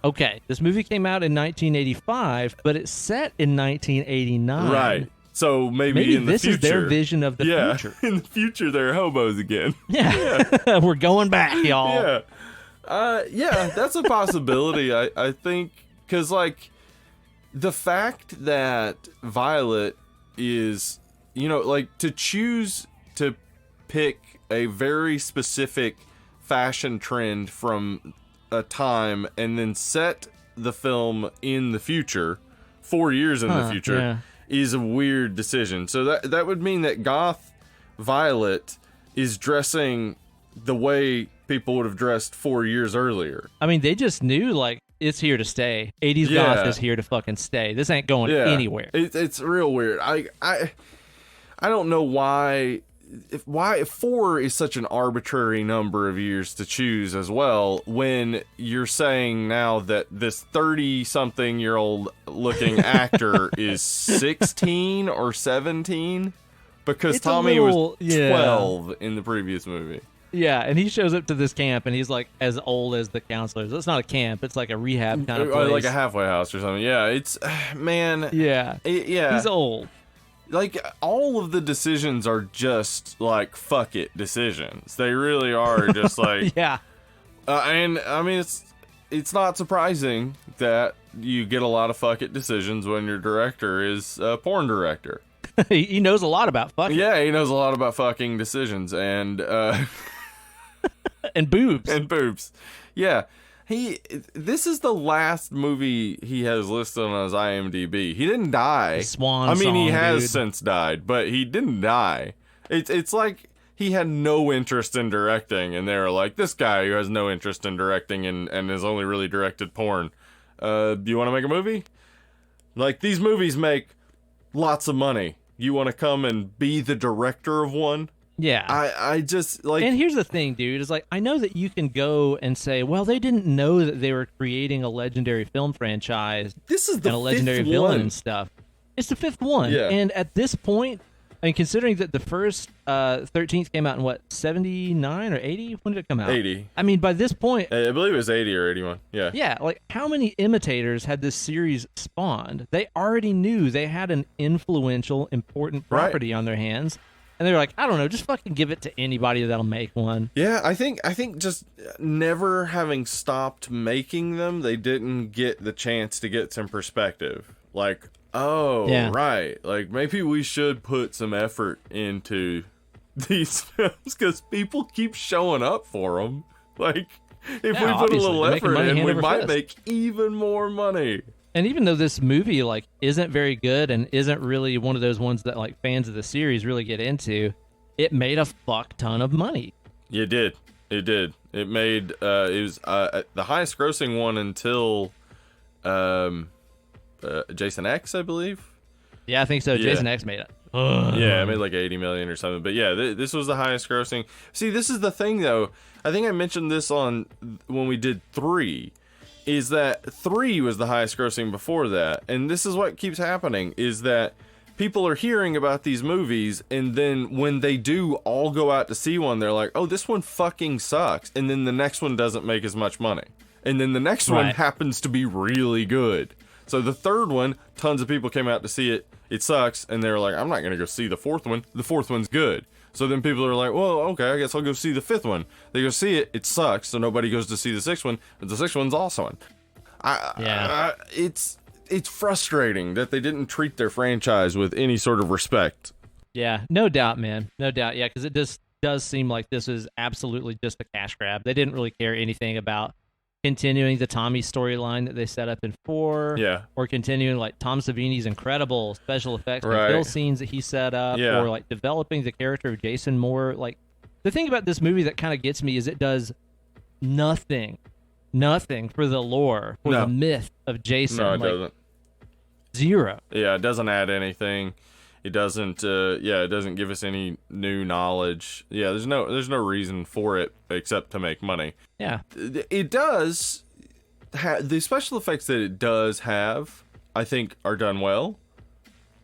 Okay, this movie came out in 1985, but it's set in 1989. Right. So maybe in the this future, is their vision of the future. In the future, they're hobos again. Yeah. We're going back, y'all. Yeah, that's a possibility, I think, because, like, the fact that Violet is, like, to choose to pick a very specific fashion trend from a time and then set the film in the future, 4 years in the future, is a weird decision. So that would mean that goth Violet is dressing the way people would have dressed 4 years earlier. I mean, they just knew, like, it's here to stay. 80s goth is here to fucking stay. This ain't going anywhere. It's real weird. I don't know why 4 is such an arbitrary number of years to choose as well, when you're saying now that this 30-something-year-old looking actor is 16 or 17, because it's Tommy was 12 in the previous movie. Yeah, and he shows up to this camp, and he's, like, as old as the counselors. It's not a camp. It's like a rehab kind of place. Like a halfway house or something. Yeah, it's... Man. Yeah. He's old. Like, all of the decisions are just, like, fuck it decisions. They really are just, like... Yeah. And, I mean, it's not surprising that you get a lot of fuck it decisions when your director is a porn director. He knows a lot about fucking. Yeah, he knows a lot about fucking decisions, and... and boobs. And boobs. Yeah. This is the last movie he has listed on his IMDb. He didn't die. Swan he song, has since died, but he didn't die. It's like he had no interest in directing, and they were like, this guy who has no interest in directing and has only really directed porn. Do you want to make a movie? Like, these movies make lots of money. You want to come and be the director of one? Yeah. I just, like... And here's the thing, dude, is like, I know that you can go and say, well, they didn't know that they were creating a legendary film franchise. This is the and a legendary fifth villain one. and stuff. It's the fifth one. Yeah. And at this point, I mean, considering that the first 13th came out in, what, 79 or 80? When did it come out? 80. I mean, by this point... I believe it was 80 or 81. Yeah. Yeah, like, how many imitators had this series spawned? They already knew they had an influential, important property on their hands. And they were like, I don't know, just fucking give it to anybody that'll make one. Yeah, I think just never having stopped making them, they didn't get the chance to get some perspective. Like, right. Like, maybe we should put some effort into these films because people keep showing up for them. Like, if we put a little effort in, we might make even more money. And even though this movie, like, isn't very good and isn't really one of those ones that, like, fans of the series really get into, it made a fuck ton of money. It did. It did. It made, it was the highest grossing one until Jason X, I believe. Yeah, I think so. Jason X made it. Yeah, it made like 80 million or something. But yeah, this was the highest grossing. See, this is the thing, though. I think I mentioned this on when we did 3. Is that 3 was the highest grossing before that. And this is what keeps happening, is that people are hearing about these movies, and then when they do all go out to see one, they're like, oh, this one fucking sucks. And then the next one doesn't make as much money. And then the next one happens to be really good. So the third one, tons of people came out to see it. It sucks. And they're like, I'm not going to go see the fourth one. The fourth one's good. So then people are like, well, okay, I guess I'll go see the fifth one. They go see it, it sucks, so nobody goes to see the sixth one, but the sixth one's also one. It's frustrating that they didn't treat their franchise with any sort of respect. Yeah, no doubt, man. No doubt, yeah, because it just does seem like this is absolutely just a cash grab. They didn't really care anything about continuing the Tommy storyline that they set up in 4, or continuing like Tom Savini's incredible special effects and kill scenes that he set up, or like developing the character of Jason Moore. Like, the thing about this movie that kind of gets me is it does nothing for the lore, for the myth of Jason. No, it doesn't. Zero. Yeah, it doesn't add anything. It doesn't it doesn't give us any new knowledge. Yeah, there's no reason for it except to make money. Yeah. It does the special effects that it does have, I think, are done well.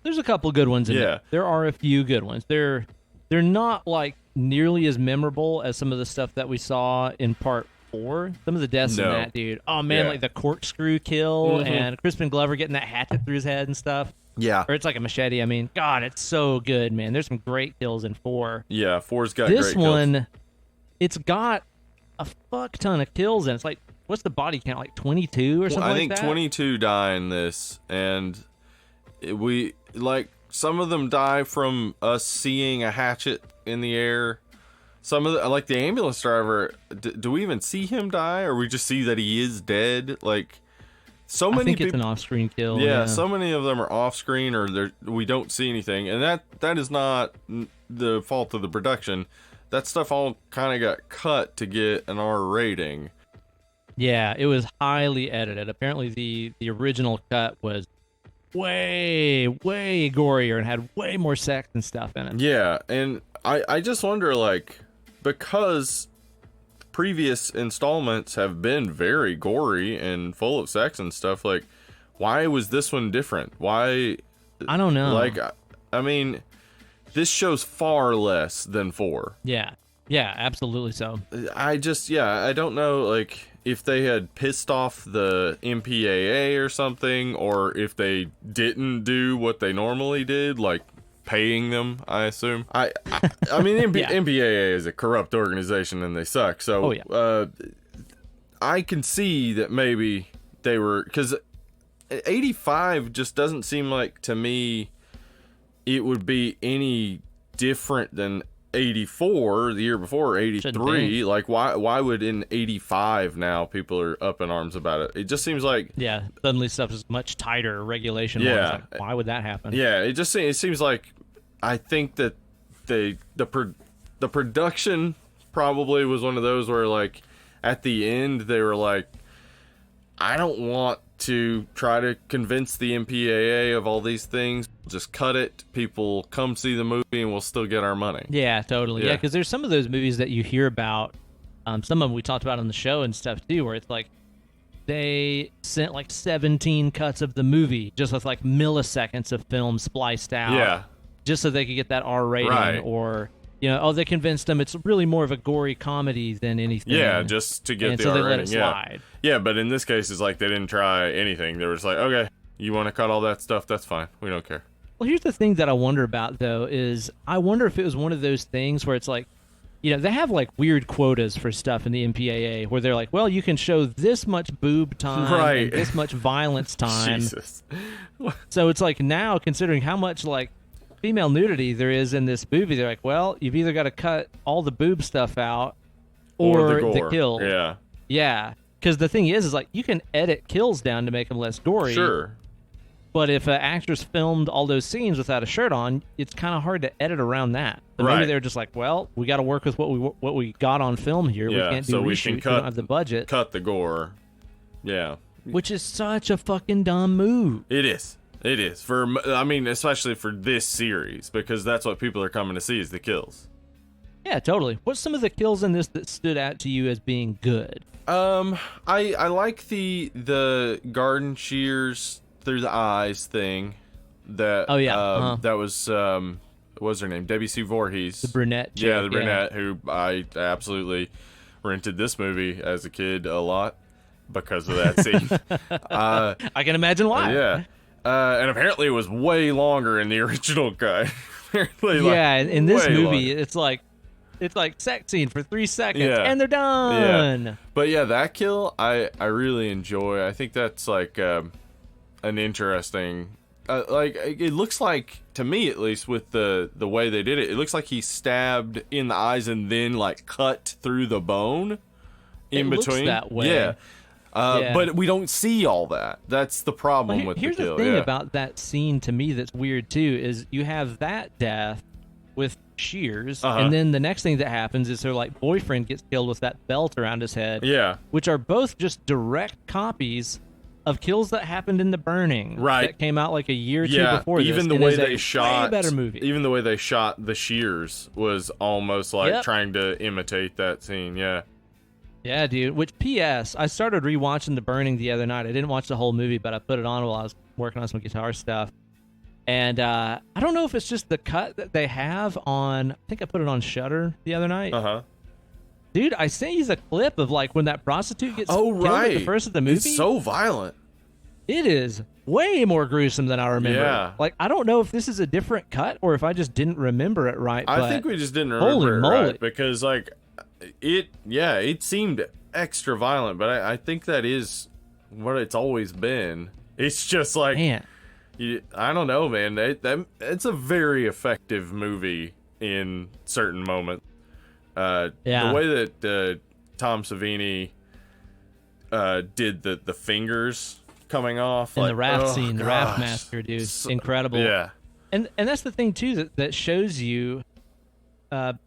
There's a couple good ones in there. There are a few good ones. They're not like nearly as memorable as some of the stuff that we saw in part 4. Some of the deaths in that, dude. Oh man, like the corkscrew kill and Crispin Glover getting that hatchet through his head and stuff. Yeah. Or it's like a machete. I mean, God, it's so good, man. There's some great kills in 4. Yeah, 4's got this great kills. one, it's got a fuck ton of kills, and it's like, what's the body count? Like 22 or something like that? I think 22 die in this, and some of them die from us seeing a hatchet in the air. Some of the, like the ambulance driver, do we even see him die, or we just see that he is dead? Like, so many. I think it's an off-screen kill. Yeah, so many of them are off-screen, or we don't see anything, and that is not the fault of the production. That stuff all kind of got cut to get an R rating. Yeah, it was highly edited. Apparently, the original cut was way gorier and had way more sex and stuff in it. Yeah, and I just wonder, like, because previous installments have been very gory and full of sex and stuff, like, why was this one different? Why? I don't know. Like, I mean, this shows far less than 4. Yeah, absolutely so. I don't know, like, if they had pissed off the MPAA or something, or if they didn't do what they normally did, like paying them, I assume. I mean, MPAA is a corrupt organization and they suck. So I can see that maybe they were, because 85 just doesn't seem like, to me, it would be any different than 84 the year before, 83. Like, why would in 85 now people are up in arms about it? It just seems like suddenly stuff is much tighter regulation wise. Like, why would that happen? It seems like, I think that the production probably was one of those where, like, at the end they were like, I don't want to try to convince the MPAA of all these things. Just cut it. People come see the movie and we'll still get our money. Yeah, totally. Yeah, because there's some of those movies that you hear about, some of them we talked about on the show and stuff too, where it's like they sent like 17 cuts of the movie just with like milliseconds of film spliced out. Yeah. Just so they could get that R rating. Right. Or, they convinced them it's really more of a gory comedy than anything. Yeah, just to get the R rating. They let it slide. Yeah, but in this case, it's like they didn't try anything. They were just like, okay, you want to cut all that stuff? That's fine. We don't care. Well, here's the thing that I wonder about, though, is I wonder if it was one of those things where it's like, they have like weird quotas for stuff in the MPAA where they're like, well, you can show this much boob time, and this much violence time. Jesus. So it's like, now, considering how much like female nudity there is in this movie, they're like, well, you've either got to cut all the boob stuff out or the kill. Yeah. Because the thing is like, you can edit kills down to make them less gory. Sure. But if an actress filmed all those scenes without a shirt on, it's kind of hard to edit around that. But maybe they're just like, well, we got to work with what we got on film here. Yeah, we can't do so reshoots. We don't have the budget. Cut the gore. Yeah. Which is such a fucking dumb move. It is. It is. Especially for this series, because that's what people are coming to see is the kills. Yeah, totally. What's some of the kills in this that stood out to you as being good? I like the garden shears through the eyes thing. That that was what's her name? Debbie Sue Voorhees, the brunette chick, the brunette who I absolutely rented this movie as a kid a lot because of that scene. I can imagine why. And apparently it was way longer in the original cut. In this movie longer. It's like sex scene for 3 seconds and they're done. Yeah. But that kill I really enjoy. I think that's like an interesting, it looks like, to me at least, with the way they did it, it looks like he stabbed in the eyes and then like cut through the bone in between. Looks that way. But we don't see all that. That's the problem with the kill. Here's the thing about that scene to me that's weird too, is you have that death with shears, and then the next thing that happens is her like boyfriend gets killed with that belt around his head. Yeah. Which are both just direct copies of kills that happened in The Burning, Right. that came out like a year or two before this. Even the and way is they a shot, way better movie. even the way they shot the shears was almost like trying to imitate that scene. Yeah. Yeah, dude. Which, P.S., I started rewatching The Burning the other night. I didn't watch the whole movie, but I put it on while I was working on some guitar stuff. And I don't know if it's just the cut that they have on. I think I put it on Shudder the other night. Dude, I sent you the clip of like when that prostitute gets killed at the first of the movie. It's so violent. It is way more gruesome than I remember. Yeah. Like, I don't know if this is a different cut or if I just didn't remember it right. I think we just didn't remember it right because, like, it seemed extra violent, but I think that is what it's always been. It's just like, man. I don't know, man. It's a very effective movie in certain moments. The way that Tom Savini did the fingers coming off in like, the raft scene, the raft massacre, dude, incredible. Yeah, and that's the thing too that shows you that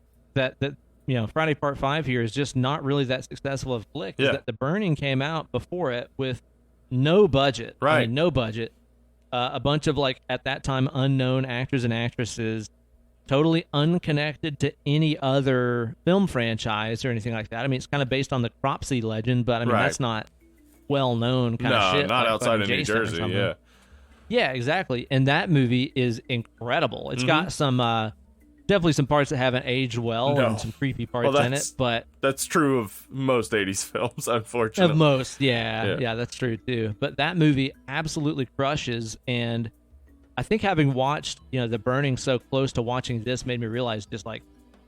you know Friday Part 5 here is just not really that successful of a flick. Is that The Burning came out before it with no budget, right? I mean, no budget. A bunch of like at that time unknown actors and actresses. Totally unconnected to any other film franchise or anything like that. I mean, it's kind of based on the Cropsey legend, but I mean, that's not well-known kind of shit. No, not like outside of New Jersey, yeah. Yeah, exactly. And that movie is incredible. It's got some, definitely some parts that haven't aged well and some creepy parts in it, but... That's true of most 80s films, unfortunately. Of most, yeah, that's true too. But that movie absolutely crushes, and... I think having watched, you know, The Burning so close to watching this made me realize just like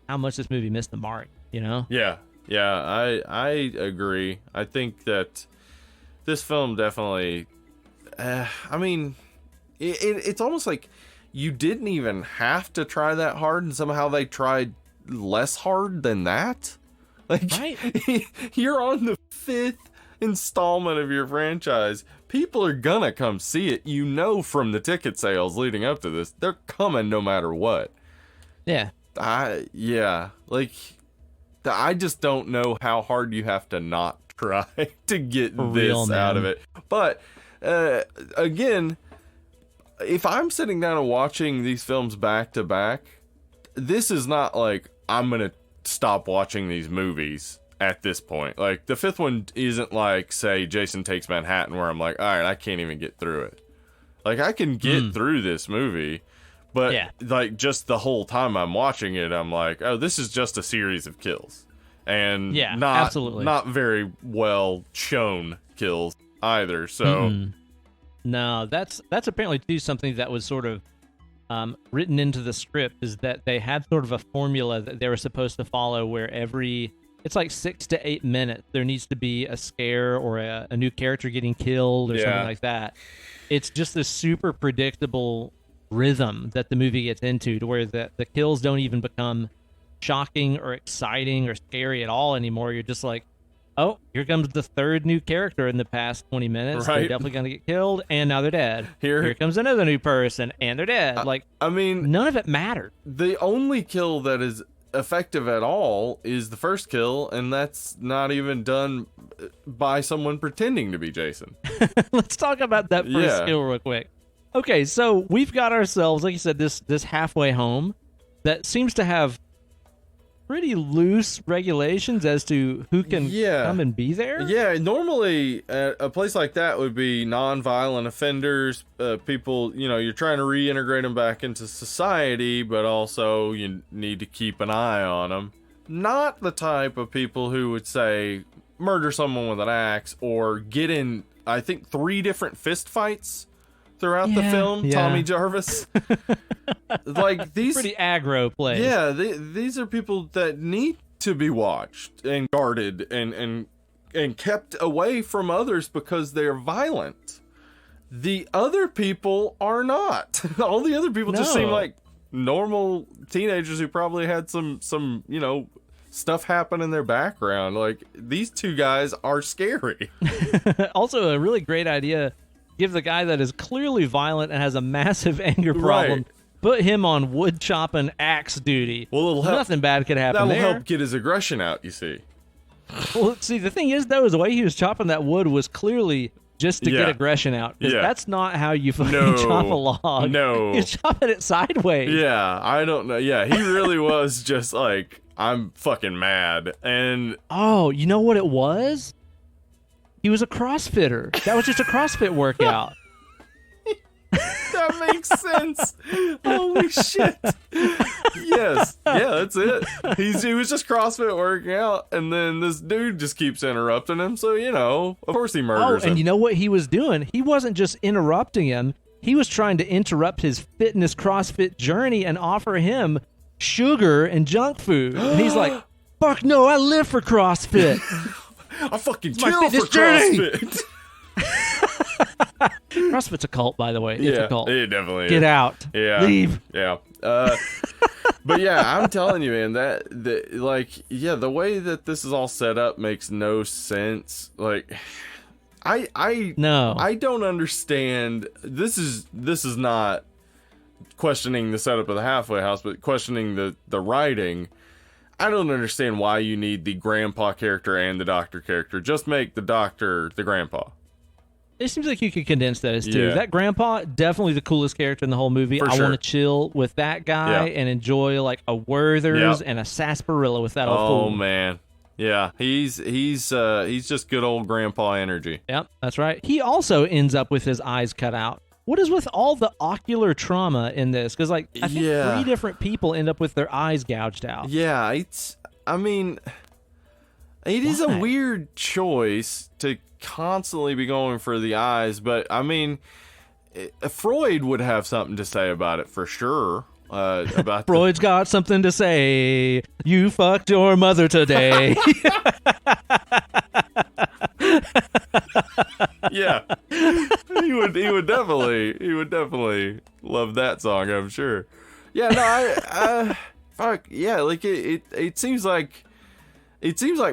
how much this movie missed the mark, you know? Yeah, I agree. I think that this film definitely, I mean, it's almost like you didn't even have to try that hard, and somehow they tried less hard than that. Like, you're on the 5th installment of your franchise. People are gonna come see it, you know, from the ticket sales leading up to this. They're coming no matter what. Yeah. I just don't know how hard you have to not try to get this out of it. But again, if I'm sitting down and watching these films back to back, this is not like I'm gonna stop watching these movies at this point. Like, the 5th one isn't like, say, Jason Takes Manhattan, where I'm like, all right, I can't even get through it. Like, I can get through this movie, but like, just the whole time I'm watching it, I'm like, oh, this is just a series of kills, and not very well shown kills either. So no, that's apparently too something that was sort of written into the script, is that they had sort of a formula that they were supposed to follow, where it's like 6 to 8 minutes there needs to be a scare or a new character getting killed or something like that. It's just this super predictable rhythm that the movie gets into, to where the kills don't even become shocking or exciting or scary at all anymore. You're just like, oh, here comes the 3rd new character in the past 20 minutes. They're definitely going to get killed, and now they're dead. Here comes another new person, and they're dead. I mean, none of it mattered. The only kill that is effective at all is the first kill, and that's not even done by someone pretending to be Jason. Let's talk about that first kill real quick. Okay, so we've got ourselves, like you said, this halfway home that seems to have pretty loose regulations as to who can come and be there. Yeah, normally a place like that would be non-violent offenders, people, you know, you're trying to reintegrate them back into society, but also you need to keep an eye on them. Not the type of people who would, say, murder someone with an axe or get in, I think, 3 different fist fights throughout the film. Tommy Jarvis. Like, these pretty aggro plays. Yeah, these are people that need to be watched and guarded and kept away from others because they're violent. The other people are not. All the other people just seem like normal teenagers who probably had some you know, stuff happen in their background. Like, these 2 guys are scary. Also, a really great idea. Give the guy that is clearly violent and has a massive anger problem, put him on wood chopping axe duty. Well, nothing bad could happen there. That'll help get his aggression out, you see. Well, see, the thing is, though, is the way he was chopping that wood was clearly just to get aggression out. Yeah. That's not how you fucking chop a log. No. You're chopping it sideways. Yeah, I don't know. Yeah, he really was just like, I'm fucking mad. And oh, you know what it was? He was a CrossFitter. That was just a CrossFit workout. that makes sense. Holy shit. Yes. Yeah, that's it. He was just CrossFit working out, and then this dude just keeps interrupting him. So, of course he murders him. And you know what he was doing? He wasn't just interrupting him. He was trying to interrupt his fitness CrossFit journey and offer him sugar and junk food. And he's like, fuck no, I live for CrossFit. I fucking my kill for fitness journey. CrossFit. CrossFit's a cult, by the way. It's a cult. It definitely Get is. out. Yeah. Leave. Yeah. But yeah, I'm telling you, man, the way that this is all set up makes no sense. Like, I don't understand. This is not questioning the setup of the halfway house, but questioning the writing. I don't understand why you need the grandpa character and the doctor character. Just make the doctor the grandpa. It seems like you could condense that as two. Yeah. That grandpa, definitely the coolest character in the whole movie. For I sure. want to chill with that guy and enjoy like a Werther's and a sarsaparilla with that old fool. Oh man. Yeah, he's just good old grandpa energy. Yep, that's right. He also ends up with his eyes cut out. What is with all the ocular trauma in this? Because I think 3 different people end up with their eyes gouged out. Yeah, it is a weird choice to constantly be going for the eyes, but Freud would have something to say about it for sure. About Freud's got something to say. You fucked your mother today. Yeah, he would definitely love that song, I'm sure. Yeah, no, fuck yeah, like it seems like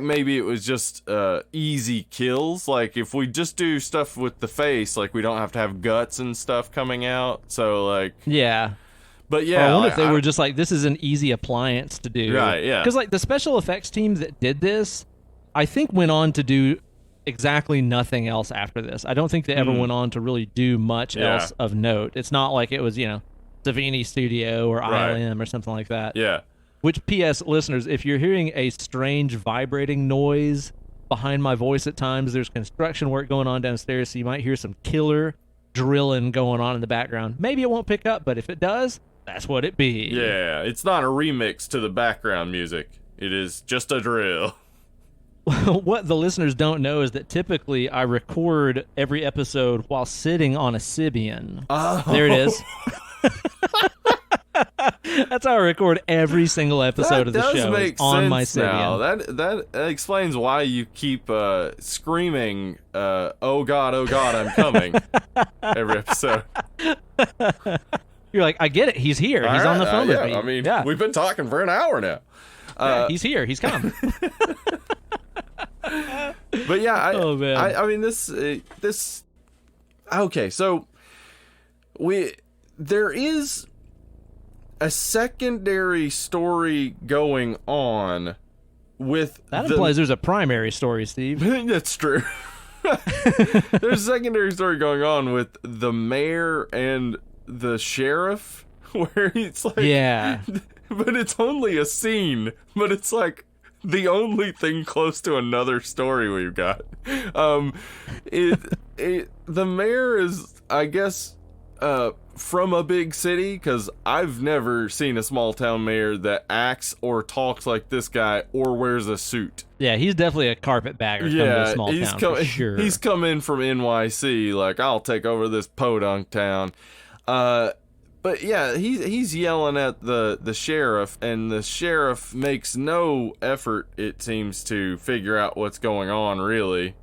maybe it was just easy kills. Like if we just do stuff with the face, like we don't have to have guts and stuff coming out. So like yeah. But yeah, I wonder if they were just like, this is an easy appliance to do. Right, yeah. Because like the special effects team that did this, I think went on to do exactly nothing else after this. I don't think they ever went on to really do much else of note. It's not like it was, Savini Studio or ILM or something like that. Yeah. Which, P.S. listeners, if you're hearing a strange vibrating noise behind my voice at times, there's construction work going on downstairs, so you might hear some killer drilling going on in the background. Maybe it won't pick up, but if it does, that's what it be. Yeah, it's not a remix to the background music. It is just a drill. What the listeners don't know is that typically I record every episode while sitting on a Sybian. Oh. There it is. That's how I record every single episode of the show. Make on my sense now. Sybian. That explains why you keep screaming, "Oh God, I'm coming!" every episode. You're like, I get it. He's here. He's on the phone with me. I mean, we've been talking for an hour now. He's here. He's come. But yeah, oh man. I mean this. Okay, so there is a secondary story going on with that implies there's a primary story, Steve. That's true. There's a secondary story going on with the mayor and the sheriff, where it's like, yeah, but it's only a scene, but it's like the only thing close to another story we've got. The mayor is, I guess, from a big city, because I've never seen a small town mayor that acts or talks like this guy or wears a suit. Yeah, he's definitely a carpetbagger. Yeah, to a small town, for sure. He's come in from NYC, like, I'll take over this podunk town. But yeah, he's yelling at the sheriff, and the sheriff makes no effort, it seems, to figure out what's going on, really.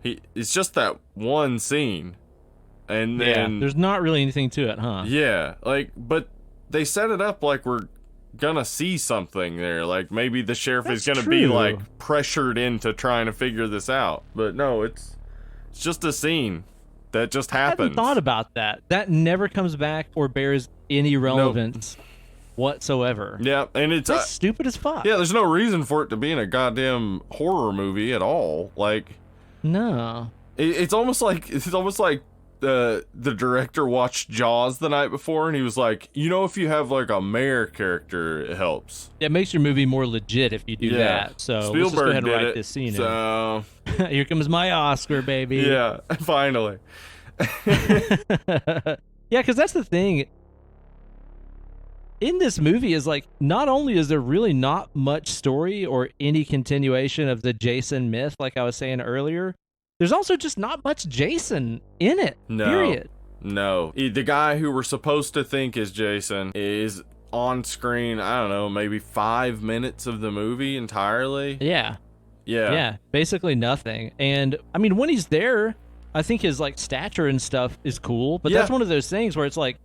It's just that one scene. And then there's not really anything to it, huh? Yeah, but they set it up like we're gonna see something there. Like maybe the sheriff is gonna be like pressured into trying to figure this out. But no, it's just a scene that just happens. I hadn't thought about that. That never comes back or bears any relevance whatsoever. Yeah, and that's stupid as fuck. Yeah, there's no reason for it to be in a goddamn horror movie at all. Like, no. It's almost like the director watched Jaws the night before, and he was like, if you have like a mayor character, it helps. It makes your movie more legit if you do that. So Spielberg let's just go ahead and did write it, this scene so... in. Here comes my Oscar, baby. Yeah, finally. Yeah, because that's the thing. In this movie is like, not only is there really not much story or any continuation of the Jason myth, like I was saying earlier, there's also just not much Jason in it. No. Period. No. The guy who we're supposed to think is Jason is on screen, I don't know, maybe 5 minutes of the movie entirely. Yeah. Yeah. Yeah. Basically nothing. And I mean, when he's there, I think his like stature and stuff is cool, but that's one of those things where it's like,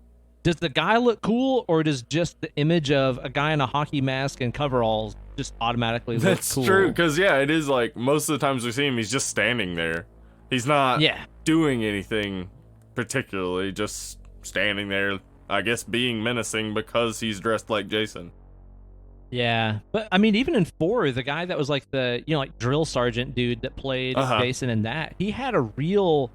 does the guy look cool, or does just the image of a guy in a hockey mask and coveralls just automatically look cool? That's true, because it is like most of the times we see him, he's just standing there. He's not doing anything particularly, just standing there, I guess being menacing because he's dressed like Jason. Yeah, but I mean, even in 4, the guy that was like the, like drill sergeant dude that played Jason in that, he had a real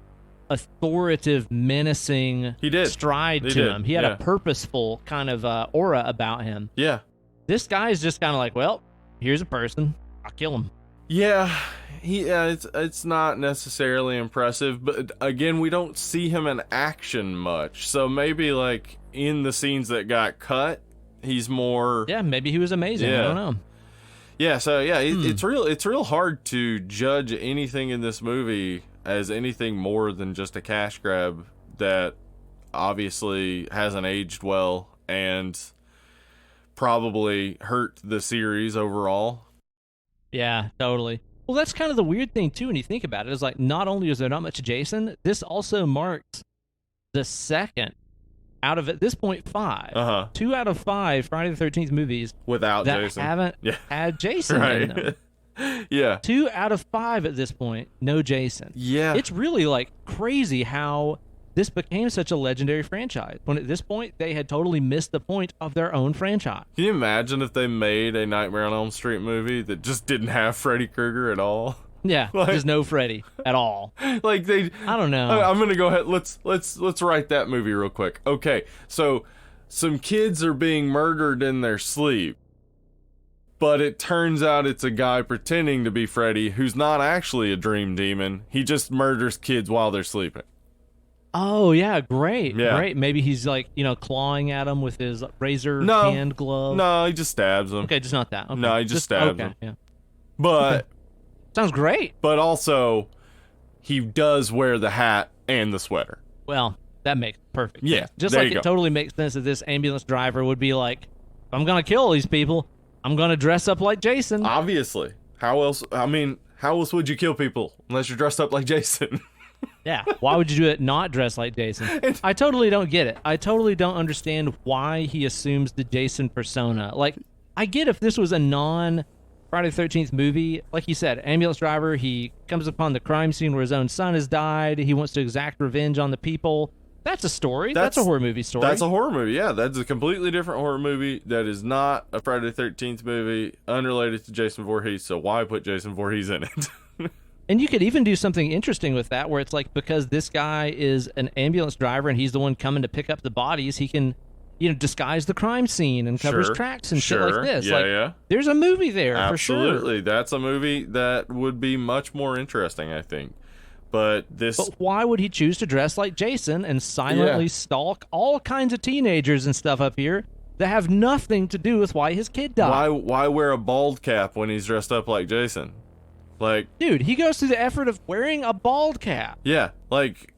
authoritative, menacing stride to him. He had a purposeful kind of aura about him. Yeah. This guy is just kind of like, well, here's a person. I'll kill him. Yeah. It's not necessarily impressive, but again, we don't see him in action much. So maybe like in the scenes that got cut, he's more... Yeah, maybe he was amazing. I don't know. Yeah, so it's real hard to judge anything in this movie as anything more than just a cash grab that obviously hasn't aged well and probably hurt the series overall. Yeah, totally. Well, that's kind of the weird thing too when you think about it, is like, not only is there not much Jason, this also marks the second out of, at this point, 5. 2 out of 5 Friday the 13th movies without that Jason haven't had Jason in them. Yeah. 2 out of 5 at this point, no Jason. Yeah. It's really like crazy how this became such a legendary franchise, when at this point they had totally missed the point of their own franchise. Can you imagine if they made a Nightmare on Elm Street movie that just didn't have Freddy Krueger at all? Yeah, just no Freddy at all. Like I don't know. I'm gonna go ahead. Let's write that movie real quick. Okay, so some kids are being murdered in their sleep, but it turns out it's a guy pretending to be Freddy who's not actually a dream demon. He just murders kids while they're sleeping. Oh, yeah, great. Yeah. Great. Maybe he's like, clawing at him with his razor hand glove. No, he just stabs him. Okay, just not that. Okay. No, he just stabs him. Yeah. But... Okay. Sounds great. But also, he does wear the hat and the sweater. Well, that makes perfect sense. Yeah, Just like it totally makes sense that this ambulance driver would be like, if I'm going to kill these people, I'm going to dress up like Jason. Obviously. How else would you kill people unless you're dressed up like Jason? Yeah, why would you do it not dressed like Jason? I totally don't get it. I totally don't understand why he assumes the Jason persona. Like, I get if this was a non-Friday the 13th movie, like you said, ambulance driver, he comes upon the crime scene where his own son has died, he wants to exact revenge on the people. That's a story. That's a horror movie story. That's a horror movie, yeah. That's a completely different horror movie that is not a Friday the 13th movie, unrelated to Jason Voorhees, so why put Jason Voorhees in it? And you could even do something interesting with that, where it's like, because this guy is an ambulance driver and he's the one coming to pick up the bodies, he can, disguise the crime scene and cover his tracks and shit like this. Yeah. There's a movie there. Absolutely. For sure. That's a movie that would be much more interesting, I think. But why would he choose to dress like Jason and silently stalk all kinds of teenagers and stuff up here that have nothing to do with why his kid died? Why wear a bald cap when he's dressed up like Jason? Like, dude, he goes through the effort of wearing a bald cap. Yeah, like,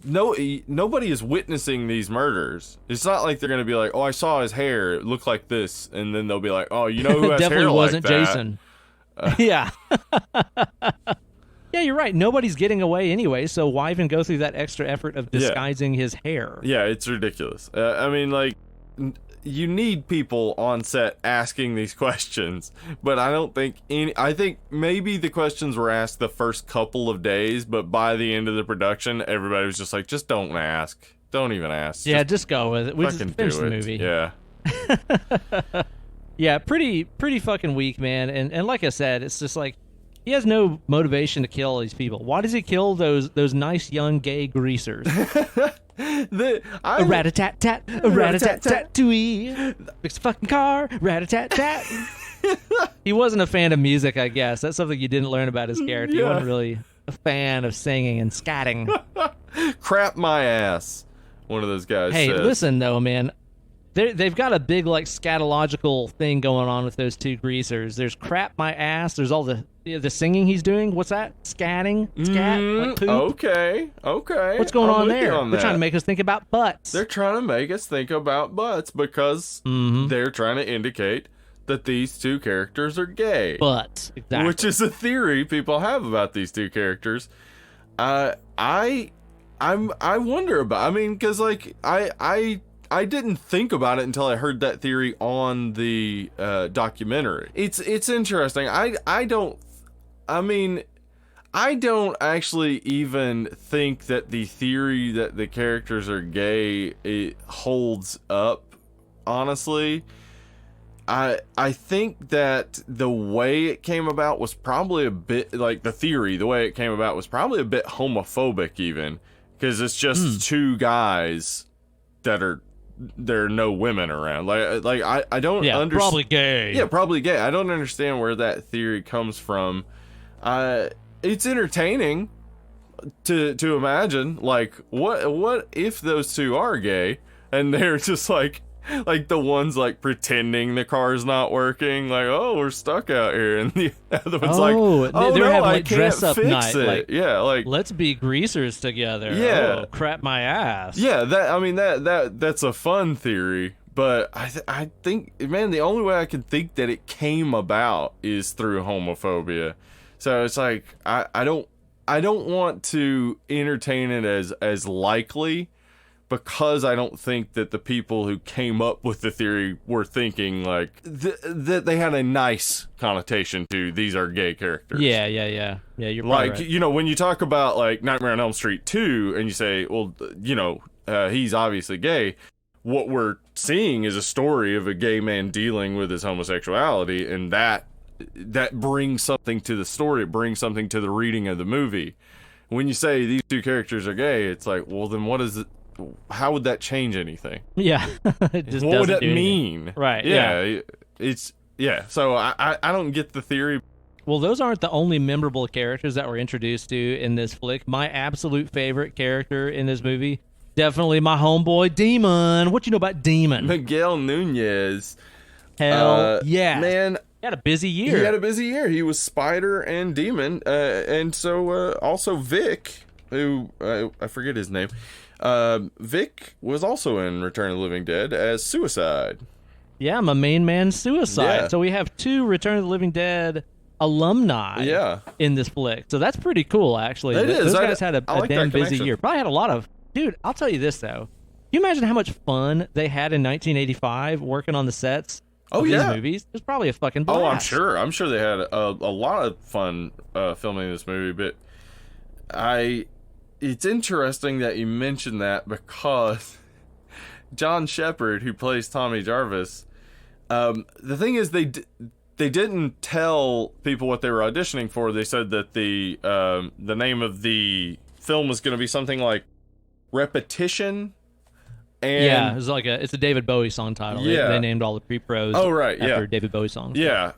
nobody is witnessing these murders. It's not like they're going to be like, oh, I saw his hair, it looked like this, and then they'll be like, oh, you know who has definitely hair wasn't like that? Jason. Yeah. Yeah, you're right. Nobody's getting away anyway, so why even go through that extra effort of disguising his hair? Yeah, it's ridiculous. I mean, like, you need people on set asking these questions, but I don't think I think maybe the questions were asked the first couple of days, but by the end of the production, everybody was just like, just don't ask. Don't even ask. Yeah, just go with it. We just finished the movie. Yeah. Yeah, pretty fucking weak, man. And like I said, it's just like, He has no motivation to kill all these people. Why does he kill those nice young gay greasers? A rat-a-tat-tat, a rat-a-tat-tat-tooey. Fix a fucking car, rat-a-tat-tat. He wasn't a fan of music, I guess. That's something you didn't learn about his character. He wasn't really a fan of singing and scatting. Crap my ass, one of those guys Hey, says. listen, though, man. They've got a big, like, scatological thing going on with those two greasers. There's crap my ass. There's all the singing he's doing. What's that? Scatting? Scat? Like poop? Okay. What's going on there? They're trying to make us think about butts. They're trying to make us think about butts because they're trying to indicate that these two characters are gay. Butts, exactly. Which is a theory people have about these two characters. I wonder about. I mean, because like I didn't think about it until I heard that theory on the documentary. It's interesting. I don't actually even think that the theory that the characters are gay it holds up, honestly. I think that the way it came about was probably a bit, like the theory, the way it came about was probably a bit homophobic even, because it's just two guys that are, there are no women around. Like I don't understand. Probably gay. Yeah, probably gay. I don't understand where that theory comes from. It's entertaining to imagine, like, what if those two are gay and they're just like the one's like pretending the car's not working, like, oh, we're stuck out here, and the other one's like, oh they're no, having, I like, can't dress up fix night. it. Like, yeah, like, let's be greasers together. Yeah. Oh, crap my ass. Yeah, that's a fun theory, but I think, man, the only way I can think that it came about is through homophobia. So it's like I don't want to entertain it as likely, because I don't think that the people who came up with the theory were thinking like that they had a nice connotation to these are gay characters. Yeah, you're like right. You know, when you talk about like Nightmare on Elm Street 2 and you say, well, you know, he's obviously gay, what we're seeing is a story of a gay man dealing with his homosexuality, and that brings something to the story. It brings something to the reading of the movie. When you say these two characters are gay, it's like, well, then what is it? How would that change anything? Yeah. It just what would doesn't that do mean? anything. Right. Yeah. It's, yeah. So I don't get the theory. Well, those aren't the only memorable characters that we're introduced to in this flick. My absolute favorite character in this movie, definitely my homeboy, Demon. What you know about Demon? Miguel Nunez. Hell yeah. Man. He had a busy year. He had a busy year. He was Spider and Demon. And so also Vic, who I forget his name. Vic was also in Return of the Living Dead as Suicide. Yeah, my main man, Suicide. Yeah. So we have two Return of the Living Dead alumni in this flick. So that's pretty cool, actually. It is. Those guys had a like damn busy connection. year. Probably had a lot of... Dude, I'll tell you this, though. Can you imagine how much fun they had in 1985 working on the sets of these movies? It was probably a fucking blast. Oh, I'm sure. I'm sure they had a lot of fun filming this movie, but it's interesting that you mentioned that, because John Shepherd, who plays Tommy Jarvis, the thing is they didn't tell people what they were auditioning for. They said that the name of the film was going to be something like Repetition. And yeah, it's a David Bowie song title. Yeah. They named all the pre-pros after David Bowie songs. Yeah.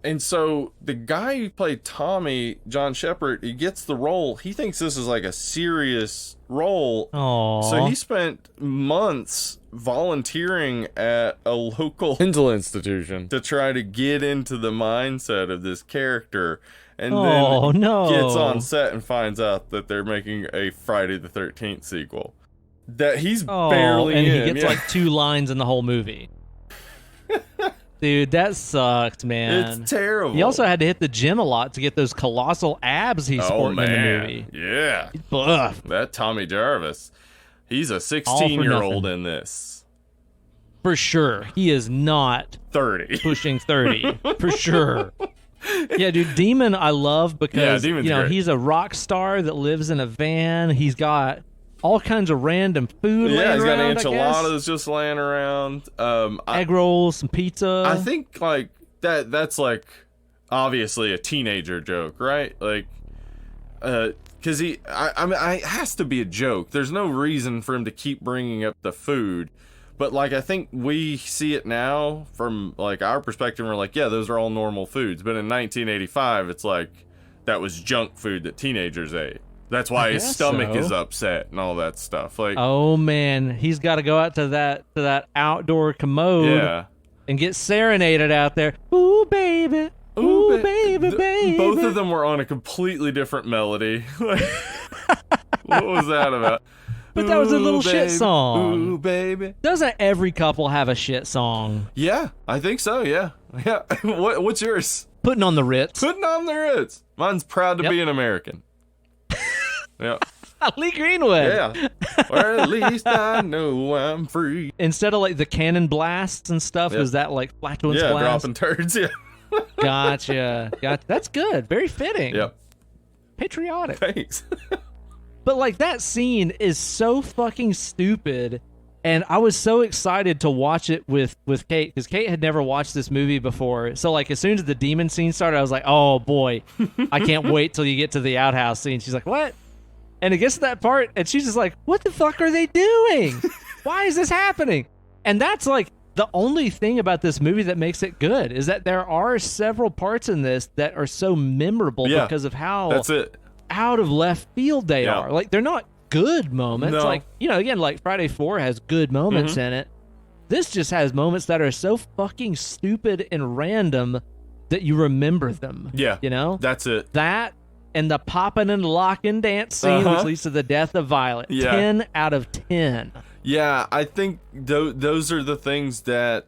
And so the guy who played Tommy, John Shepherd, he gets the role. He thinks this is like a serious role. Aww. So he spent months volunteering at a local mental institution to try to get into the mindset of this character. And then gets on set and finds out that they're making a Friday the 13th sequel. That he's barely and in. he gets like 2 lines in the whole movie. Dude, that sucked, man. It's terrible. He also had to hit the gym a lot to get those colossal abs he's sporting in the movie. Yeah. He's buff. That Tommy Jarvis. He's a 16-year-old in this. For sure. He is not 30. Pushing 30. For sure. Yeah, dude, Demon I love because great. He's a rock star that lives in a van. He's got all kinds of random food laying around. Yeah, he's got enchiladas just laying around. Egg rolls, some pizza. I think like that's like obviously a teenager joke, right? Like, because I mean, it has to be a joke. There's no reason for him to keep bringing up the food. But, like, I think we see it now from, like, our perspective. We're like, yeah, those are all normal foods. But in 1985, it's like, that was junk food that teenagers ate. That's why his stomach is upset and all that stuff. Like, oh, man. He's got to go out to that outdoor commode and get serenaded out there. Ooh, baby. Ooh, baby, baby. Both of them were on a completely different melody. What was that about? But that was a little shit song. Ooh, baby. Doesn't every couple have a shit song? Yeah, I think so, yeah. What's yours? Putting on the Ritz. Putting on the Ritz. Mine's Proud to Be an American. Yeah. Lee Greenwood. Yeah. Or at least I know I'm free. Instead of like the cannon blasts and stuff, is that like flatulence blast? Yeah, dropping turds, yeah. Gotcha. That's good. Very fitting. Yep. Patriotic. Thanks. But, like, that scene is so fucking stupid, and I was so excited to watch it with Kate, because Kate had never watched this movie before. So, like, as soon as the demon scene started, I was like, oh, boy, I can't wait till you get to the outhouse scene. She's like, what? And it gets to that part, and she's just like, what the fuck are they doing? Why is this happening? And that's, like, the only thing about this movie that makes it good, is that there are several parts in this that are so memorable because of how... That's it. out of left field they are. Like, they're not good moments. No. Like, you know, again, like Friday 4 has good moments in it. This just has moments that are so fucking stupid and random that you remember them. Yeah. You know? That's it. That and the popping and locking dance scene, which leads to the death of Violet. Yeah. 10 out of 10. Yeah, I think those are the things that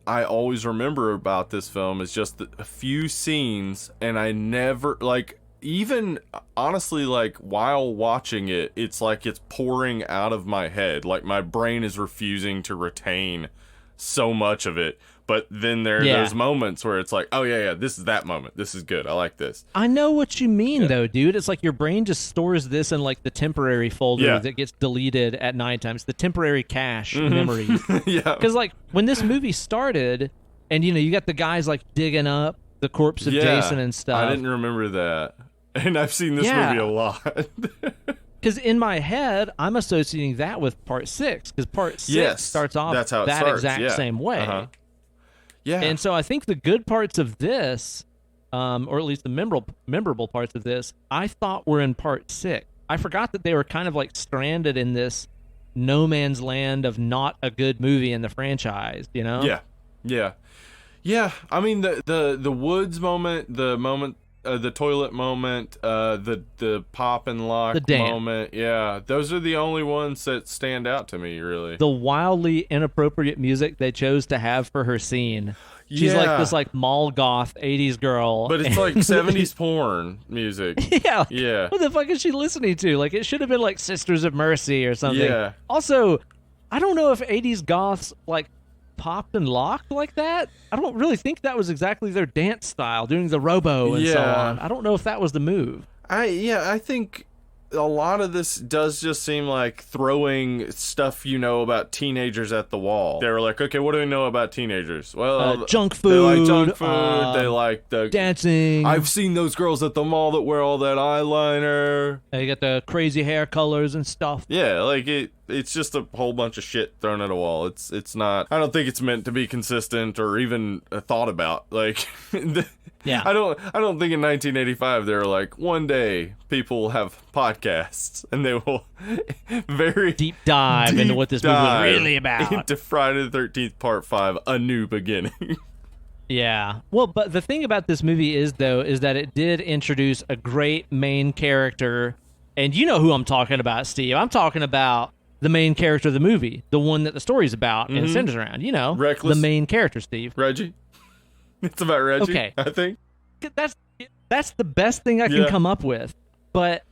I always remember about this film, is just a few scenes, and I never, like, even honestly, like, while watching it, it's like it's pouring out of my head. Like, my brain is refusing to retain so much of it. But then there are those moments where it's like, oh, yeah, this is that moment. This is good. I like this. I know what you mean, though, dude. It's like your brain just stores this in, like, the temporary folder that gets deleted at nighttime. It's the temporary cache memories. Yeah. Because, like, when this movie started, and, you know, you got the guys, like, digging up the corpse of Jason and stuff. I didn't remember that. And I've seen this movie a lot. Because in my head, I'm associating that with part 6. Because part 6 starts off that exact same way. Yeah. And so I think the good parts of this, or at least the memorable parts of this, I thought were in part 6. I forgot that they were kind of like stranded in this no man's land of not a good movie in the franchise, you know? Yeah. I mean, the woods moment, the toilet moment, the pop and lock moment. Yeah, those are the only ones that stand out to me, really. The wildly inappropriate music they chose to have for her scene. She's like this like mall goth 80s girl. But it's like 70s porn music. Yeah. What the fuck is she listening to? Like, it should have been like Sisters of Mercy or something. Yeah. Also, I don't know if 80s goths like popped and locked like that. I don't really think that was exactly their dance style, doing the robo and so on. I don't know if that was the move. I think a lot of this does just seem like throwing stuff you know about teenagers at the wall. They were like, okay, what do we know about teenagers? Well, junk food. They like junk food. They like the dancing. I've seen those girls at the mall that wear all that eyeliner. They got the crazy hair colors and stuff. Yeah, like it's just a whole bunch of shit thrown at a wall. It's not. I don't think it's meant to be consistent or even thought about. Like, I don't think in 1985 they were like, one day people will have podcasts and they will very deep dive into what this movie was really about. Into Friday the 13th Part 5, A New Beginning. Yeah. Well, but the thing about this movie is that it did introduce a great main character, and you know who I'm talking about, Steve. I'm talking about the main character of the movie, the one that the story's about and centers around, you know. Reckless. The main character, Steve. Reggie. It's about Reggie, okay. I think. That's the best thing I can come up with. But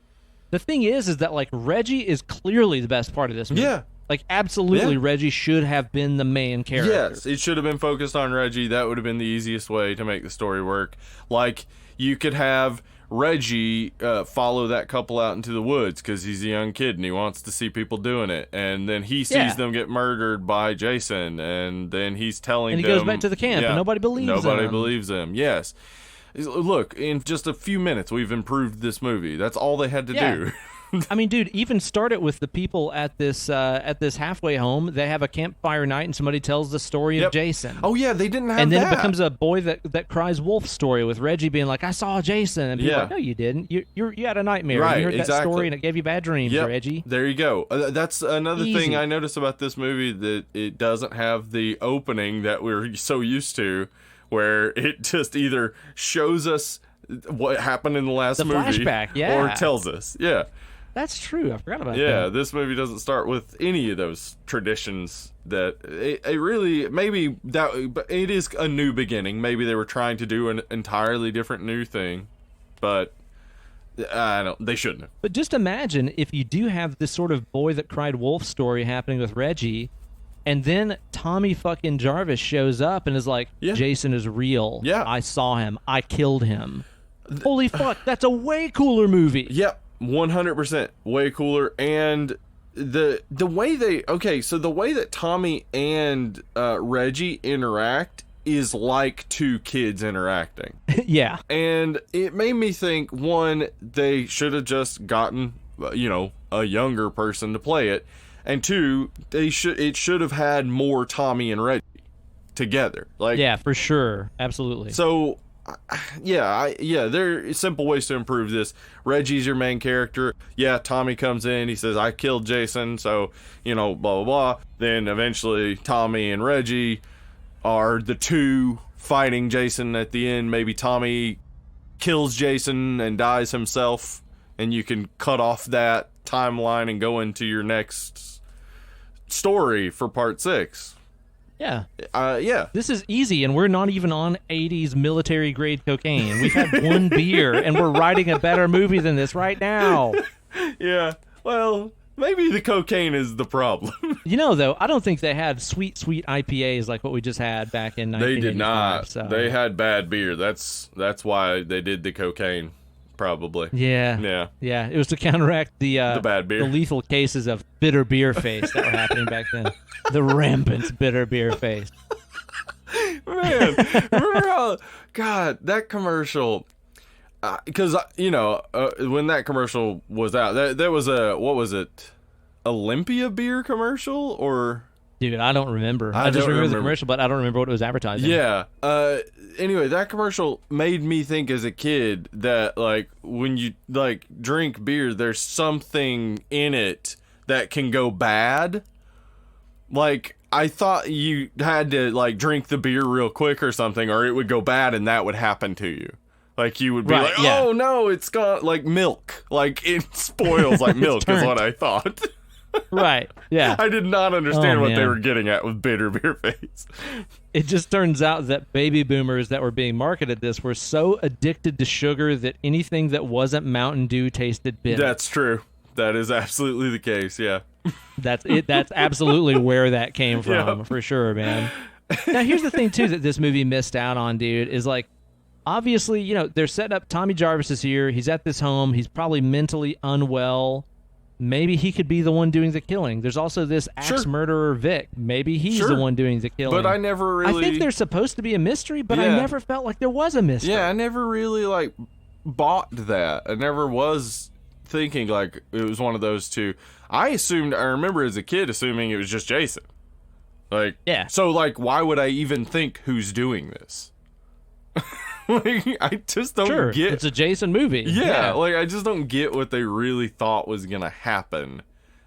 the thing is that, like, Reggie is clearly the best part of this movie. Yeah. Like, absolutely, Reggie should have been the main character. Yes, it should have been focused on Reggie. That would have been the easiest way to make the story work. Like, you could have Reggie follow that couple out into the woods because he's a young kid and he wants to see people doing it, and then he sees them get murdered by Jason, and then he's telling them, and he goes back to the camp and nobody believes him. Yes, Look, in just a few minutes, we've improved this movie. That's all they had to do. I mean, dude, even start it with the people at this halfway home. They have a campfire night, and somebody tells the story of Jason. Oh yeah, they didn't have and then that. It becomes a boy that cries wolf story with Reggie being like, "I saw Jason," and people are like, "No, you didn't. You had a nightmare. Right, you heard that story, and it gave you bad dreams, Reggie." There you go. That's another thing I noticed about this movie, that it doesn't have the opening that we're so used to, where it just either shows us what happened in the last movie, flashback, or tells us, That's true. I forgot about that. Yeah, this movie doesn't start with any of those traditions. That it really, maybe that, but it is a new beginning. Maybe they were trying to do an entirely different new thing, but they shouldn't have. But just imagine if you do have this sort of boy that cried wolf story happening with Reggie, and then Tommy fucking Jarvis shows up and is like, Jason is real. Yeah. I saw him. I killed him. Holy fuck, that's a way cooler movie. Yep. 100% way cooler. And the way the way that Tommy and Reggie interact is like two kids interacting. Yeah. And it made me think, one, they should have just gotten a younger person to play it, and two, it should have had more Tommy and Reggie together. Like, yeah, for sure. Absolutely. So there are simple ways to improve this. Reggie's your main character. Yeah, Tommy comes in, he says, I killed Jason, so, blah, blah, blah. Then eventually Tommy and Reggie are the two fighting Jason at the end. Maybe Tommy kills Jason and dies himself, and you can cut off that timeline and go into your next story for part 6. Yeah. Yeah. This is easy, and we're not even on 80s military-grade cocaine. We've had one beer, and we're writing a better movie than this right now. Yeah. Well, maybe the cocaine is the problem. Though, I don't think they had sweet IPAs like what we just had back in 1985. They did not. So. They had bad beer. That's why they did the cocaine, probably. Yeah. It was to counteract the bad beer, the lethal cases of bitter beer face that were happening back then. The rampant bitter beer face. Man, remember how, God, that commercial, because, when that commercial was out, there was what was it, Olympia beer commercial, or? Dude, I don't remember. I just remember the commercial, but I don't remember what it was advertising. Yeah. Anyway, that commercial made me think as a kid that, like, when you, like, drink beer, there's something in it that can go bad. Like, I thought you had to, like, drink the beer real quick or something, or it would go bad and that would happen to you. Like, you would be oh, no, it's got, like, milk. Like, it spoils like milk is what I thought. Right, yeah. I did not understand what they were getting at with bitter beer face. It just turns out that baby boomers that were being marketed this were so addicted to sugar that anything that wasn't Mountain Dew tasted bitter. That's true. That is absolutely the case, yeah. That's it. That's absolutely where that came from, for sure, man. Now, here's the thing, too, that this movie missed out on, dude, is, like, obviously, they're setting up Tommy Jarvis is here. He's at this home. He's probably mentally unwell. Maybe he could be the one doing the killing. There's also this axe murderer, Vic. Maybe he's the one doing the killing. But I never really... I think there's supposed to be a mystery, but I never felt like there was a mystery. Yeah, I never really, like, bought that. I never was thinking, like, it was one of those two. I remember as a kid assuming it was just Jason. Like, yeah. So, like, why would I even think who's doing this? Like, I just don't get... It's a Jason movie. Yeah, like, I just don't get what they really thought was gonna happen.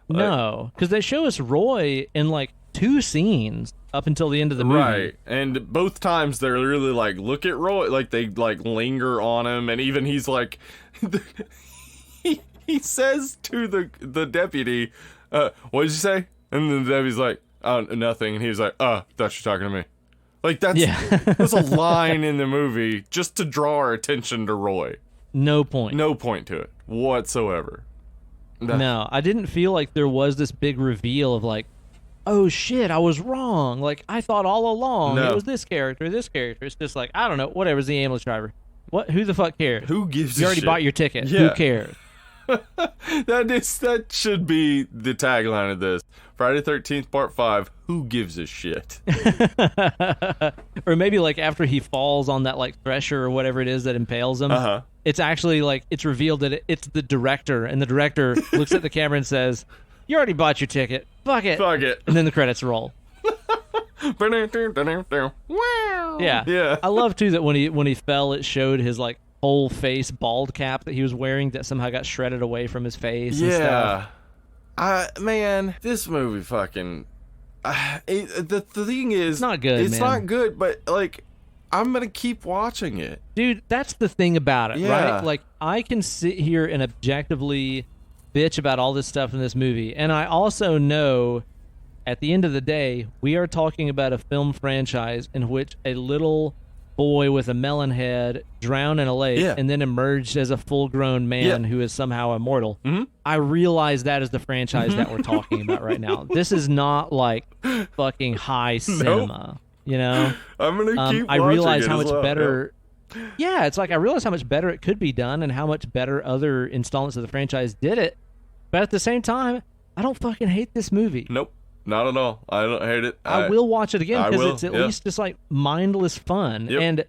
No, because they show us Roy in, like, 2 scenes up until the end of the movie. Right, and both times they're really like, look at Roy, like, they, like, linger on him, and even he's like... he says to the deputy, what did you say? And then the deputy's like, oh, nothing, and he's like, thought you're talking to me. Like, that's a line in the movie just to draw our attention to Roy. No point. No point to it whatsoever. No, I didn't feel like there was this big reveal of, like, oh shit, I was wrong. Like, I thought all along it was this character. It's just like, I don't know, whatever, it's the ambulance driver. Who the fuck cares? Who gives a shit? You already bought your ticket. Yeah. Who cares? That should be the tagline of this. Friday 13th Part 5, who gives a shit? Or maybe like after he falls on that like thresher or whatever it is that impales him, it's actually like it's revealed that it's the director, and the director looks at the camera and says, "You already bought your ticket. Fuck it." Fuck it. And then the credits roll. Yeah. I love too that when he fell, it showed his like whole face bald cap that he was wearing that somehow got shredded away from his face. And stuff. Man, this movie fucking. The thing is, it's not good. It's not good, but like, I'm gonna keep watching it, dude. That's the thing about it, right? Like, I can sit here and objectively bitch about all this stuff in this movie, and I also know, at the end of the day, we are talking about a film franchise in which a little boy with a melon head drowned in a lake and then emerged as a full-grown man who is somehow immortal. I realize that is the franchise that we're talking about right now. This is not like fucking high cinema, you know? I'm gonna keep watching. I realize how it much better. Yeah, it's like I realize how much better it could be done and how much better other installments of the franchise did it. But at the same time, I don't fucking hate this movie. Nope. Not at all. I don't hate it. I will watch it again because it's at least just like mindless fun. Yep. And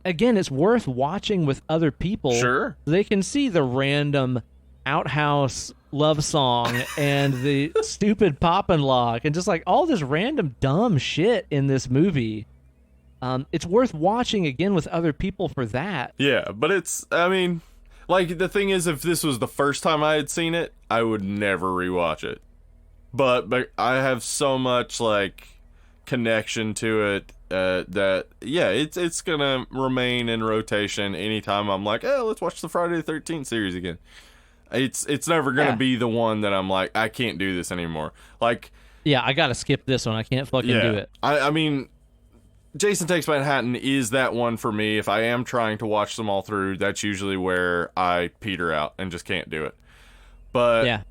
again, it's worth watching with other people. Sure. So they can see the random outhouse love song and the stupid pop and lock and just like all this random dumb shit in this movie. It's worth watching again with other people for that. Yeah, but I mean, like the thing is, if this was the first time I had seen it, I would never rewatch it. But I have so much like connection to it that it's gonna remain in rotation anytime I'm like, let's watch the Friday the 13th series again. It's never gonna be the one that I'm like, I can't do this anymore. Like, I gotta skip this one. I can't fucking do it. I mean, Jason Takes Manhattan is that one for me. If I am trying to watch them all through, that's usually where I peter out and just can't do it. But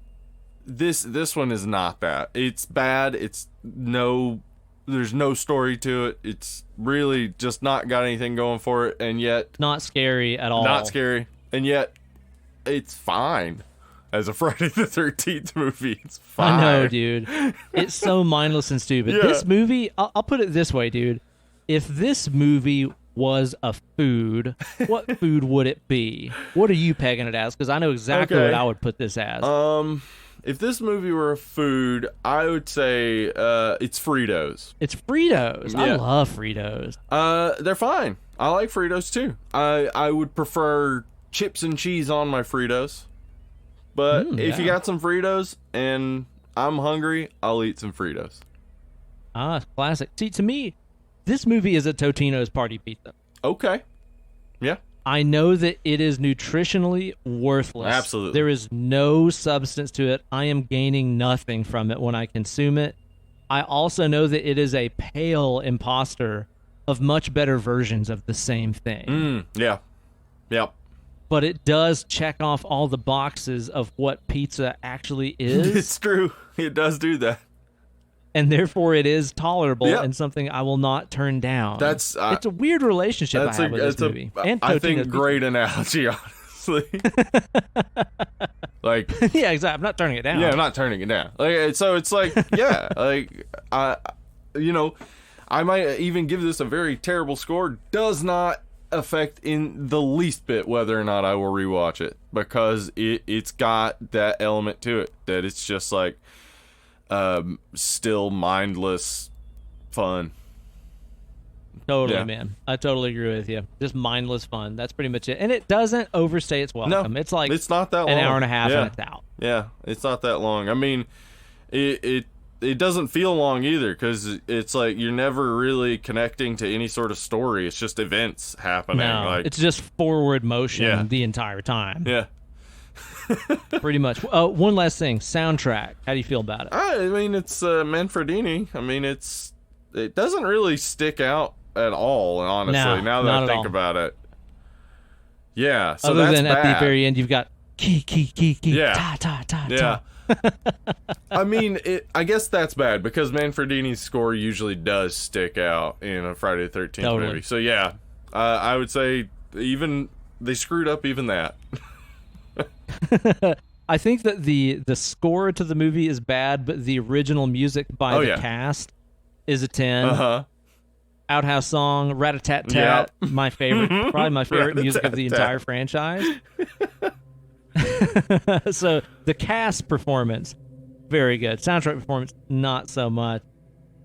This one is not that. It's bad. There's no story to it. It's really just not got anything going for it, and yet not scary at all. Not scary, and yet it's fine as a Friday the 13th movie. It's fine. I know, dude. It's so mindless and stupid. Yeah. This movie, I'll put it this way, dude. If this movie was a food, what food would it be? What are you pegging it as? Because I know exactly what I would put this as. If this movie were a food, I would say it's Fritos. It's Fritos. Yeah. I love Fritos. They're fine. I like Fritos too. I would prefer chips and cheese on my Fritos. But if you got some Fritos and I'm hungry, I'll eat some Fritos. Classic. See, to me, this movie is a Totino's party pizza. Okay. Yeah. I know that it is nutritionally worthless. Absolutely. There is no substance to it. I am gaining nothing from it when I consume it. I also know that it is a pale imposter of much better versions of the same thing. Yeah. Yep. But it does check off all the boxes of what pizza actually is. It's true. It does do that. And therefore it is tolerable and something I will not turn down. It's a weird relationship I have with this movie. And I think great analogy, honestly. Like, yeah, exactly. I'm not turning it down. Yeah, I'm not turning it down. Like, so it's like, like I might even give this a very terrible score. Does not affect in the least bit whether or not I will rewatch it, because it's got that element to it that it's just like still mindless fun. Totally, man. I totally agree with you. Just mindless fun. That's pretty much it. And it doesn't overstay its welcome. No, it's like it's not that long. An hour and a half and it's out. Yeah, it's not that long. I mean, it doesn't feel long either, because it's like you're never really connecting to any sort of story. It's just events happening. No, like, it's just forward motion the entire time. Yeah. Pretty much. One last thing. Soundtrack. How do you feel about it? I mean, it's Manfredini. I mean, it doesn't really stick out at all, honestly, now that I think about it. Yeah, so other that's than bad. At the very end, you've got key, yeah. ta, ta, ta, yeah. ta. I mean, I guess that's bad, because Manfredini's score usually does stick out in a Friday the 13th movie. So, yeah, I would say even they screwed up even that. I think that the score to the movie is bad, but the original music by the cast is a 10. Uh-huh. Outhouse song, Rat-a-tat-tat, my favorite, probably my favorite music of the entire franchise. So the cast performance, very good. Soundtrack performance, not so much.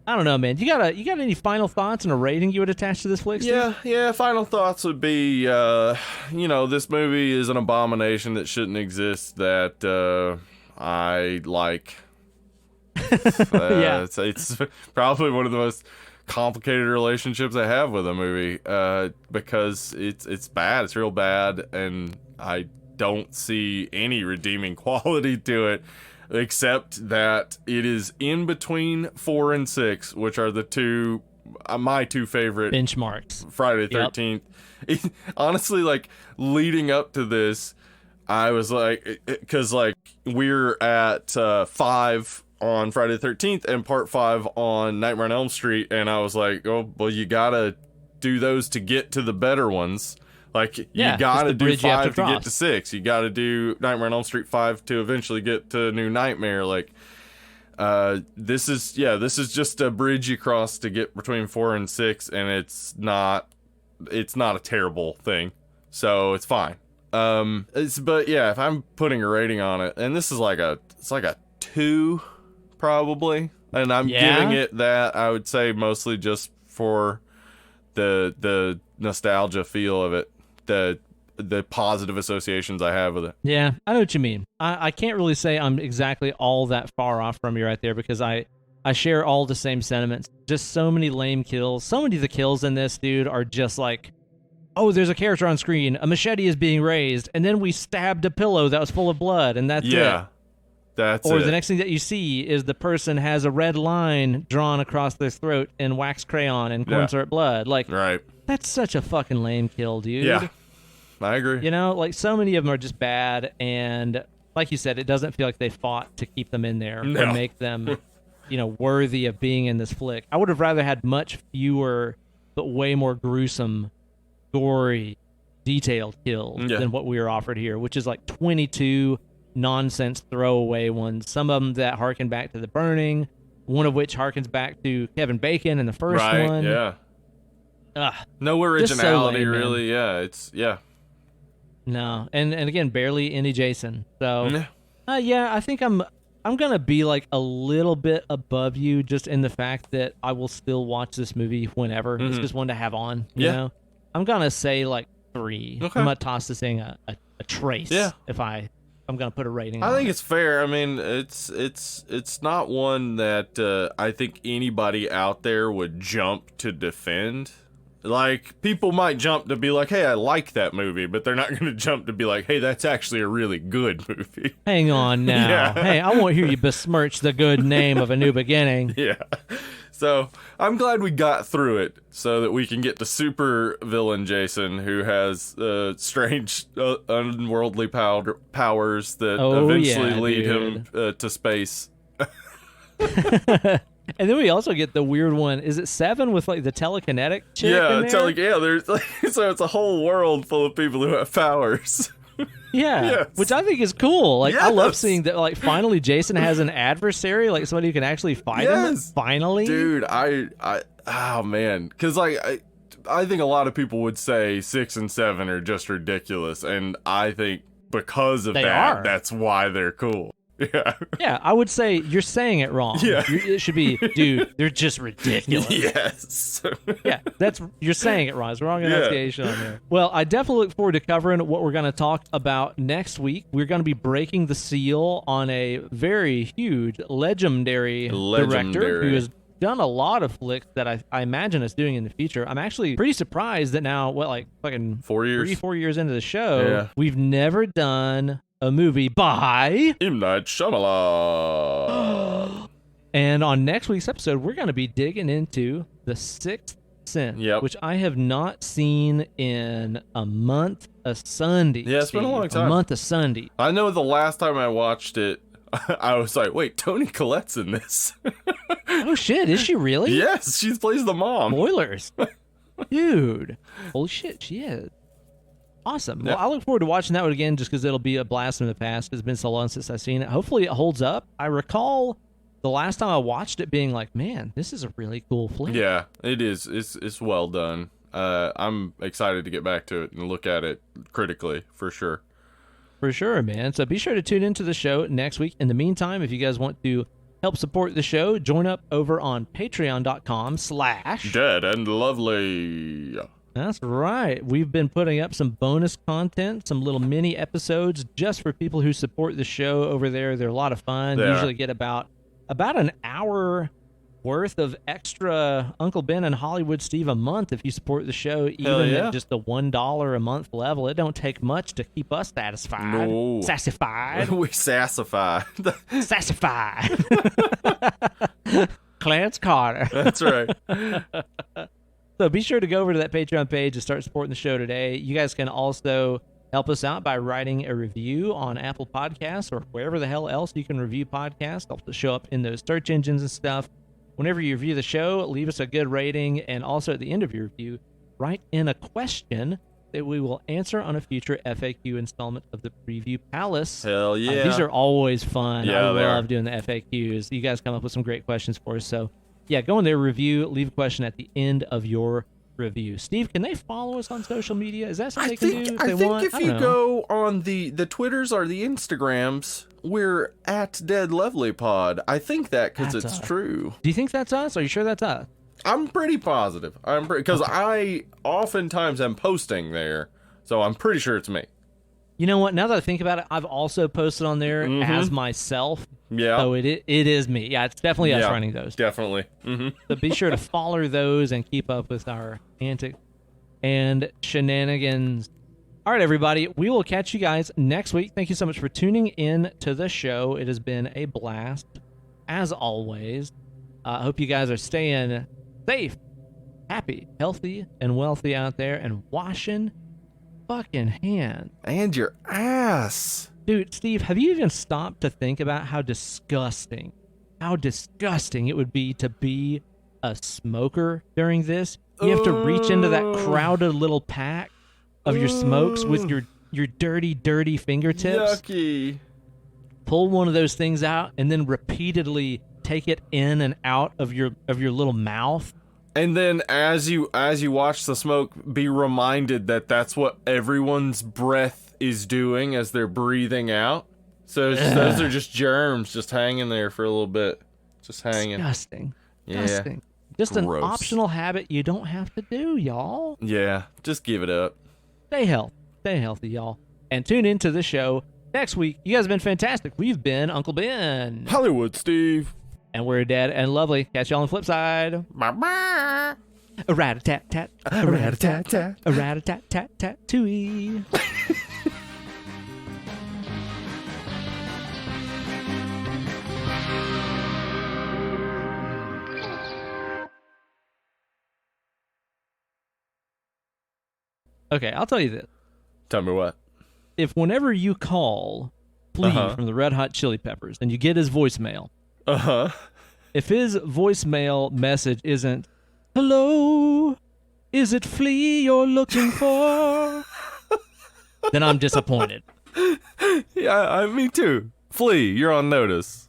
I don't know, man. You got any final thoughts and a rating you would attach to this flick, Steve? Yeah. Final thoughts would be, this movie is an abomination that shouldn't exist. That I like. Yeah, it's probably one of the most complicated relationships I have with a movie, because it's bad. It's real bad, and I don't see any redeeming quality to it. Except that it is in between 4 and 6, which are the my two favorite benchmarks. Friday the 13th. Yep. Honestly, like, leading up to this, I was like, because, like, we're at 5 on Friday the 13th and part 5 on Nightmare on Elm Street, and I was like, oh, well, you gotta do those to get to the better ones. Like, you gotta do 5 to get to 6. You gotta do Nightmare on Elm Street 5 to eventually get to New Nightmare. Like, this is just a bridge you cross to get between 4 and 6, and it's not a terrible thing. So it's fine. But yeah, if I'm putting a rating on it, and this is it's like a 2, probably. And I'm giving it that, I would say, mostly just for the nostalgia feel of it. The positive associations I have with it. Yeah, I know what you mean. I can't really say I'm exactly all that far off from you right there, because I share all the same sentiments. Just so many lame kills. So many of the kills in this, dude, are just like, oh, there's a character on screen, a machete is being raised, and then we stabbed a pillow that was full of blood, and that's it. Yeah, that's or it. The next thing that you see is the person has a red line drawn across their throat in wax crayon and cornstarch blood. Like, right. That's such a fucking lame kill, dude. Yeah, I agree. You know, like, so many of them are just bad, and like you said, it doesn't feel like they fought to keep them in there or make them, worthy of being in this flick. I would have rather had much fewer, but way more gruesome, gory, detailed kills than what we were offered here, which is like 22 nonsense throwaway ones. Some of them that harken back to The Burning, one of which harkens back to Kevin Bacon in the first one. Yeah. No originality, so lame, really. Man. No, and again, barely any Jason. So, I think I'm gonna be like a little bit above you, just in the fact that I will still watch this movie whenever. It's just one to have on. You know, I'm gonna say like 3. Okay. I'm gonna toss this thing a trace. Yeah. If I'm gonna put a rating. I think it's fair. I mean, it's not one that I think anybody out there would jump to defend. Like, people might jump to be like, hey, I like that movie, but they're not going to jump to be like, hey, that's actually a really good movie. Hang on now. Yeah. Hey, I won't hear you besmirch the good name of A New Beginning. Yeah. So, I'm glad we got through it so that we can get to super villain Jason, who has strange, unworldly powers that eventually lead him to space. And then we also get the weird one. Is it 7 with like the telekinetic chick? Yeah, there's like, so it's a whole world full of people who have powers. Yeah, which I think is cool. Like, I love seeing that. Like, finally, Jason has an adversary, like somebody who can actually fight him. Finally, dude. Oh man, because like I think a lot of people would say 6 and 7 are just ridiculous, and I think because of that's why they're cool. Yeah, I would say you're saying it wrong. Yeah. It should be, dude, they're just ridiculous. Yes. You're saying it wrong. It's the wrong enunciation on there. Well, I definitely look forward to covering what we're going to talk about next week. We're going to be breaking the seal on a very huge, legendary director who has done a lot of flicks that I imagine us doing in the future. I'm actually pretty surprised that now, fucking 4 years into the show, we've never done a movie by M. Night Shyamalan. And on next week's episode, we're going to be digging into The Sixth Sense, which I have not seen in a month of Sunday. Yeah, it's been a long time. A month of Sunday. I know the last time I watched it, I was like, wait, Toni Collette's in this. Oh, shit. Is she really? Yes, she plays the mom. Spoilers. Dude. Holy shit, she is. Awesome. Yeah. Well, I look forward to watching that one again just because it'll be a blast from the past. It's been so long since I've seen it. Hopefully it holds up. I recall the last time I watched it being like, man, this is a really cool flick. Yeah, it is. It's well done. I'm excited to get back to it and look at it critically, for sure. For sure, man. So be sure to tune into the show next week. In the meantime, if you guys want to help support the show, join up over on patreon.com/ Dead and Lovely. That's right. We've been putting up some bonus content, some little mini episodes just for people who support the show over there. They're a lot of fun. They Usually are. get about an hour worth of extra Uncle Ben and Hollywood Steve a month if you support the show, even yeah. at just the $1 a month level. It don't take much to keep us satisfied. No. Sassified. We sassify. Sassified. Clarence Carter. That's right. So be sure to go over to that Patreon page and start supporting the show today. You guys can also help us out by writing a review on Apple Podcasts or wherever the hell else you can review podcasts. Help to show up in those search engines and stuff. Whenever you review the show, leave us a good rating. And also at the end of your review, write in a question that we will answer on a future FAQ installment of the Preview Palace. Hell yeah. These are always fun. Yeah, I they love are. doing the FAQs. You guys come up with some great questions for us. So, yeah, go in there, review, leave a question at the end of your review. Steve, can they follow us on social media? Is that something they can do if they want? If I you don't know. go on the Twitters or the Instagrams, we're at Dead Lovely Pod. I think that because That's it's us. true. Do you think that's us? Are you sure that's us? I'm pretty positive. Because I oftentimes am posting there, so I'm pretty sure it's me. You know what? Now that I think about it, I've also posted on there as myself. Yeah. So it is me. Yeah, it's definitely us Yeah, running those. Definitely. Mm-hmm. So be sure to follow those and keep up with our antics and shenanigans. All right, everybody. We will catch you guys next week. Thank you so much for tuning in to the show. It has been a blast, as always. I hope you guys are staying safe, happy, healthy, and wealthy out there and washing fucking hands. And your ass. Dude, Steve, have you even stopped to think about how disgusting it would be to be a smoker during this? You have to reach into that crowded little pack of your smokes with your dirty, dirty fingertips, Yucky. pull one of those things out, and then repeatedly take it in and out of your little mouth. And then as you watch the smoke, be reminded that that's what everyone's breath is doing as they're breathing out. So those are just germs just hanging there for a little bit. Just hanging. Disgusting. Yeah. Disgusting. Just Gross. an optional habit you don't have to do, y'all. Yeah, just give it up. Stay healthy, y'all. And tune into the show next week. You guys have been fantastic. We've been Uncle Ben. Hollywood Steve. And we're Dead and Lovely. Catch y'all on the flip side. Bye-bye. A rat-a-tat-tat. A rat-a-tat-tat. A rat-a-tat-tat-tat-tooey. Okay, I'll tell you this. Tell me what. If whenever you call Flea from the Red Hot Chili Peppers and you get his voicemail, Uh-huh. if his voicemail message isn't, "Hello, is it Flea you're looking for?" then I'm disappointed. Yeah, me too. Flea, you're on notice.